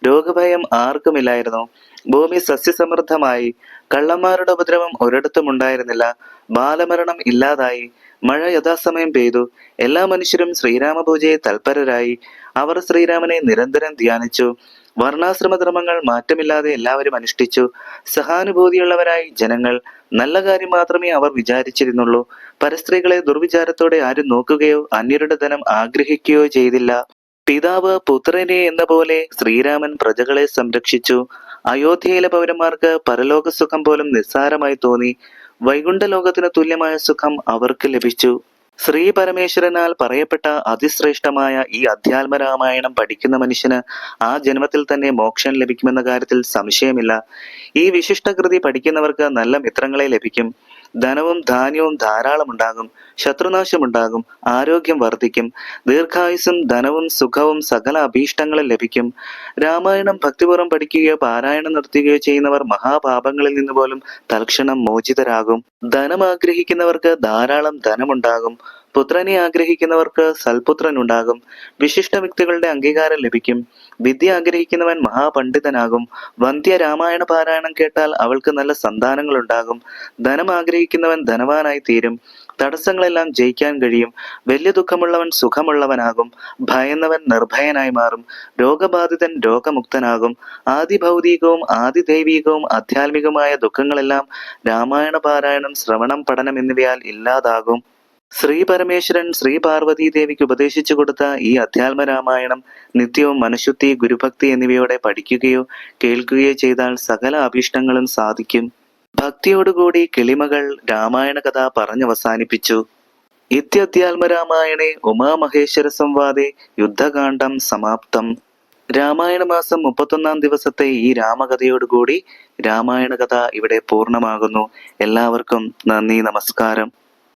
രോഗഭയം ആർക്കുമില്ലായിരുന്നു. ഭൂമി സസ്യസമൃദ്ധമായി. കള്ളന്മാരുടെ ഉപദ്രവം ഒരിടത്തും ഉണ്ടായിരുന്നില്ല. ബാലമരണം ഇല്ലാതായി. മഴ യഥാസമയം പെയ്തു. എല്ലാ മനുഷ്യരും ശ്രീരാമപൂജയെ തൽപരരായി. അവർ ശ്രീരാമനെ നിരന്തരം ധ്യാനിച്ചു. വർണ്ണാശ്രമധർമ്മങ്ങൾ മാറ്റമില്ലാതെ എല്ലാവരും അനുഷ്ഠിച്ചു. സഹാനുഭൂതിയുള്ളവരായി ജനങ്ങൾ. നല്ല കാര്യം മാത്രമേ അവർ വിചാരിച്ചിരുന്നുള്ളൂ. പരസ്ത്രീകളെ ദുർവിചാരത്തോടെ ആരും നോക്കുകയോ അന്യരുടെ ധനം ആഗ്രഹിക്കുകയോ ചെയ്തില്ല. പിതാവ് പുത്രനെ എന്ന പോലെ ശ്രീരാമൻ പ്രജകളെ സംരക്ഷിച്ചു. അയോധ്യയിലെ പൗരന്മാർക്ക് പരലോക സുഖം പോലും നിസ്സാരമായി തോന്നി. വൈകുണ്ഠ ലോകത്തിന് തുല്യമായ സുഖം അവർക്ക് ലഭിച്ചു. ശ്രീ പരമേശ്വരനാൽ പറയപ്പെട്ട അതിശ്രേഷ്ഠമായ ഈ അധ്യാത്മരാമായണം പഠിക്കുന്ന മനുഷ്യന് ആ ജന്മത്തിൽ തന്നെ മോക്ഷം ലഭിക്കുമെന്ന കാര്യത്തിൽ സംശയമില്ല. ഈ വിശിഷ്ടകൃതി പഠിക്കുന്നവർക്ക് നല്ല മിത്രങ്ങളെ ലഭിക്കും. ധനവും ധാന്യവും ധാരാളം ഉണ്ടാകും. ശത്രുനാശമുണ്ടാകും. ആരോഗ്യം വർദ്ധിക്കും. ദീർഘായുസ്സും ധനവും സുഖവും സകല അഭീഷ്ടങ്ങളും ലഭിക്കും. രാമായണം ഭക്തിപൂർവ്വം പഠിക്കുകയോ പാരായണം നടത്തുകയോ ചെയ്യുന്നവർ മഹാപാപങ്ങളിൽ നിന്ന് പോലും തൽക്ഷണം മോചിതരാകും. ധനം ആഗ്രഹിക്കുന്നവർക്ക് ധാരാളം ധനമുണ്ടാകും. പുത്രനെ ആഗ്രഹിക്കുന്നവർക്ക് സൽപുത്രൻ ഉണ്ടാകും. വിശിഷ്ട വ്യക്തികളുടെ അംഗീകാരം ലഭിക്കും. വിദ്യ ആഗ്രഹിക്കുന്നവൻ മഹാപണ്ഡിതനാകും. വന്ധ്യ രാമായണ പാരായണം കേട്ടാൽ അവൾക്ക് നല്ല സന്താനങ്ങൾ ഉണ്ടാകും. ധനം ആഗ്രഹിക്കുന്നവൻ ധനവാനായി തീരും. തടസ്സങ്ങളെല്ലാം ജയിക്കാൻ കഴിയും. വലിയ ദുഃഖമുള്ളവൻ സുഖമുള്ളവനാകും. ഭയന്നവൻ നിർഭയനായി മാറും. രോഗബാധിതൻ രോഗമുക്തനാകും. ആദിഭൗതികവും ആദിദൈവികവും ആധ്യാത്മികവുമായ ദുഃഖങ്ങളെല്ലാം രാമായണ പാരായണം, ശ്രവണം, പഠനം എന്നിവയാൽ ഇല്ലാതാകും. ശ്രീ പരമേശ്വരൻ ശ്രീ പാർവതീ ദേവിക്ക് ഉപദേശിച്ചു കൊടുത്ത ഈ അധ്യാത്മരാമായണം നിത്യവും മനഃശുദ്ധി, ഗുരുഭക്തി എന്നിവയോടെ പഠിക്കുകയോ കേൾക്കുകയോ ചെയ്താൽ സകല അഭീഷ്ടങ്ങളും സാധിക്കും. ഭക്തിയോടുകൂടി കിളിമകൾ രാമായണ കഥ പറഞ്ഞവസാനിപ്പിച്ചു. ഇത്യധ്യാത്മരാമായണേ ഉമാമഹേശ്വര സംവാദേ യുദ്ധകാന്ഡം സമാപ്തം. രാമായണ മാസം 31-ാം ദിവസത്തെ ഈ രാമകഥയോടുകൂടി രാമായണ കഥ ഇവിടെ പൂർണ്ണമാകുന്നു. എല്ലാവർക്കും നന്ദി, നമസ്കാരം.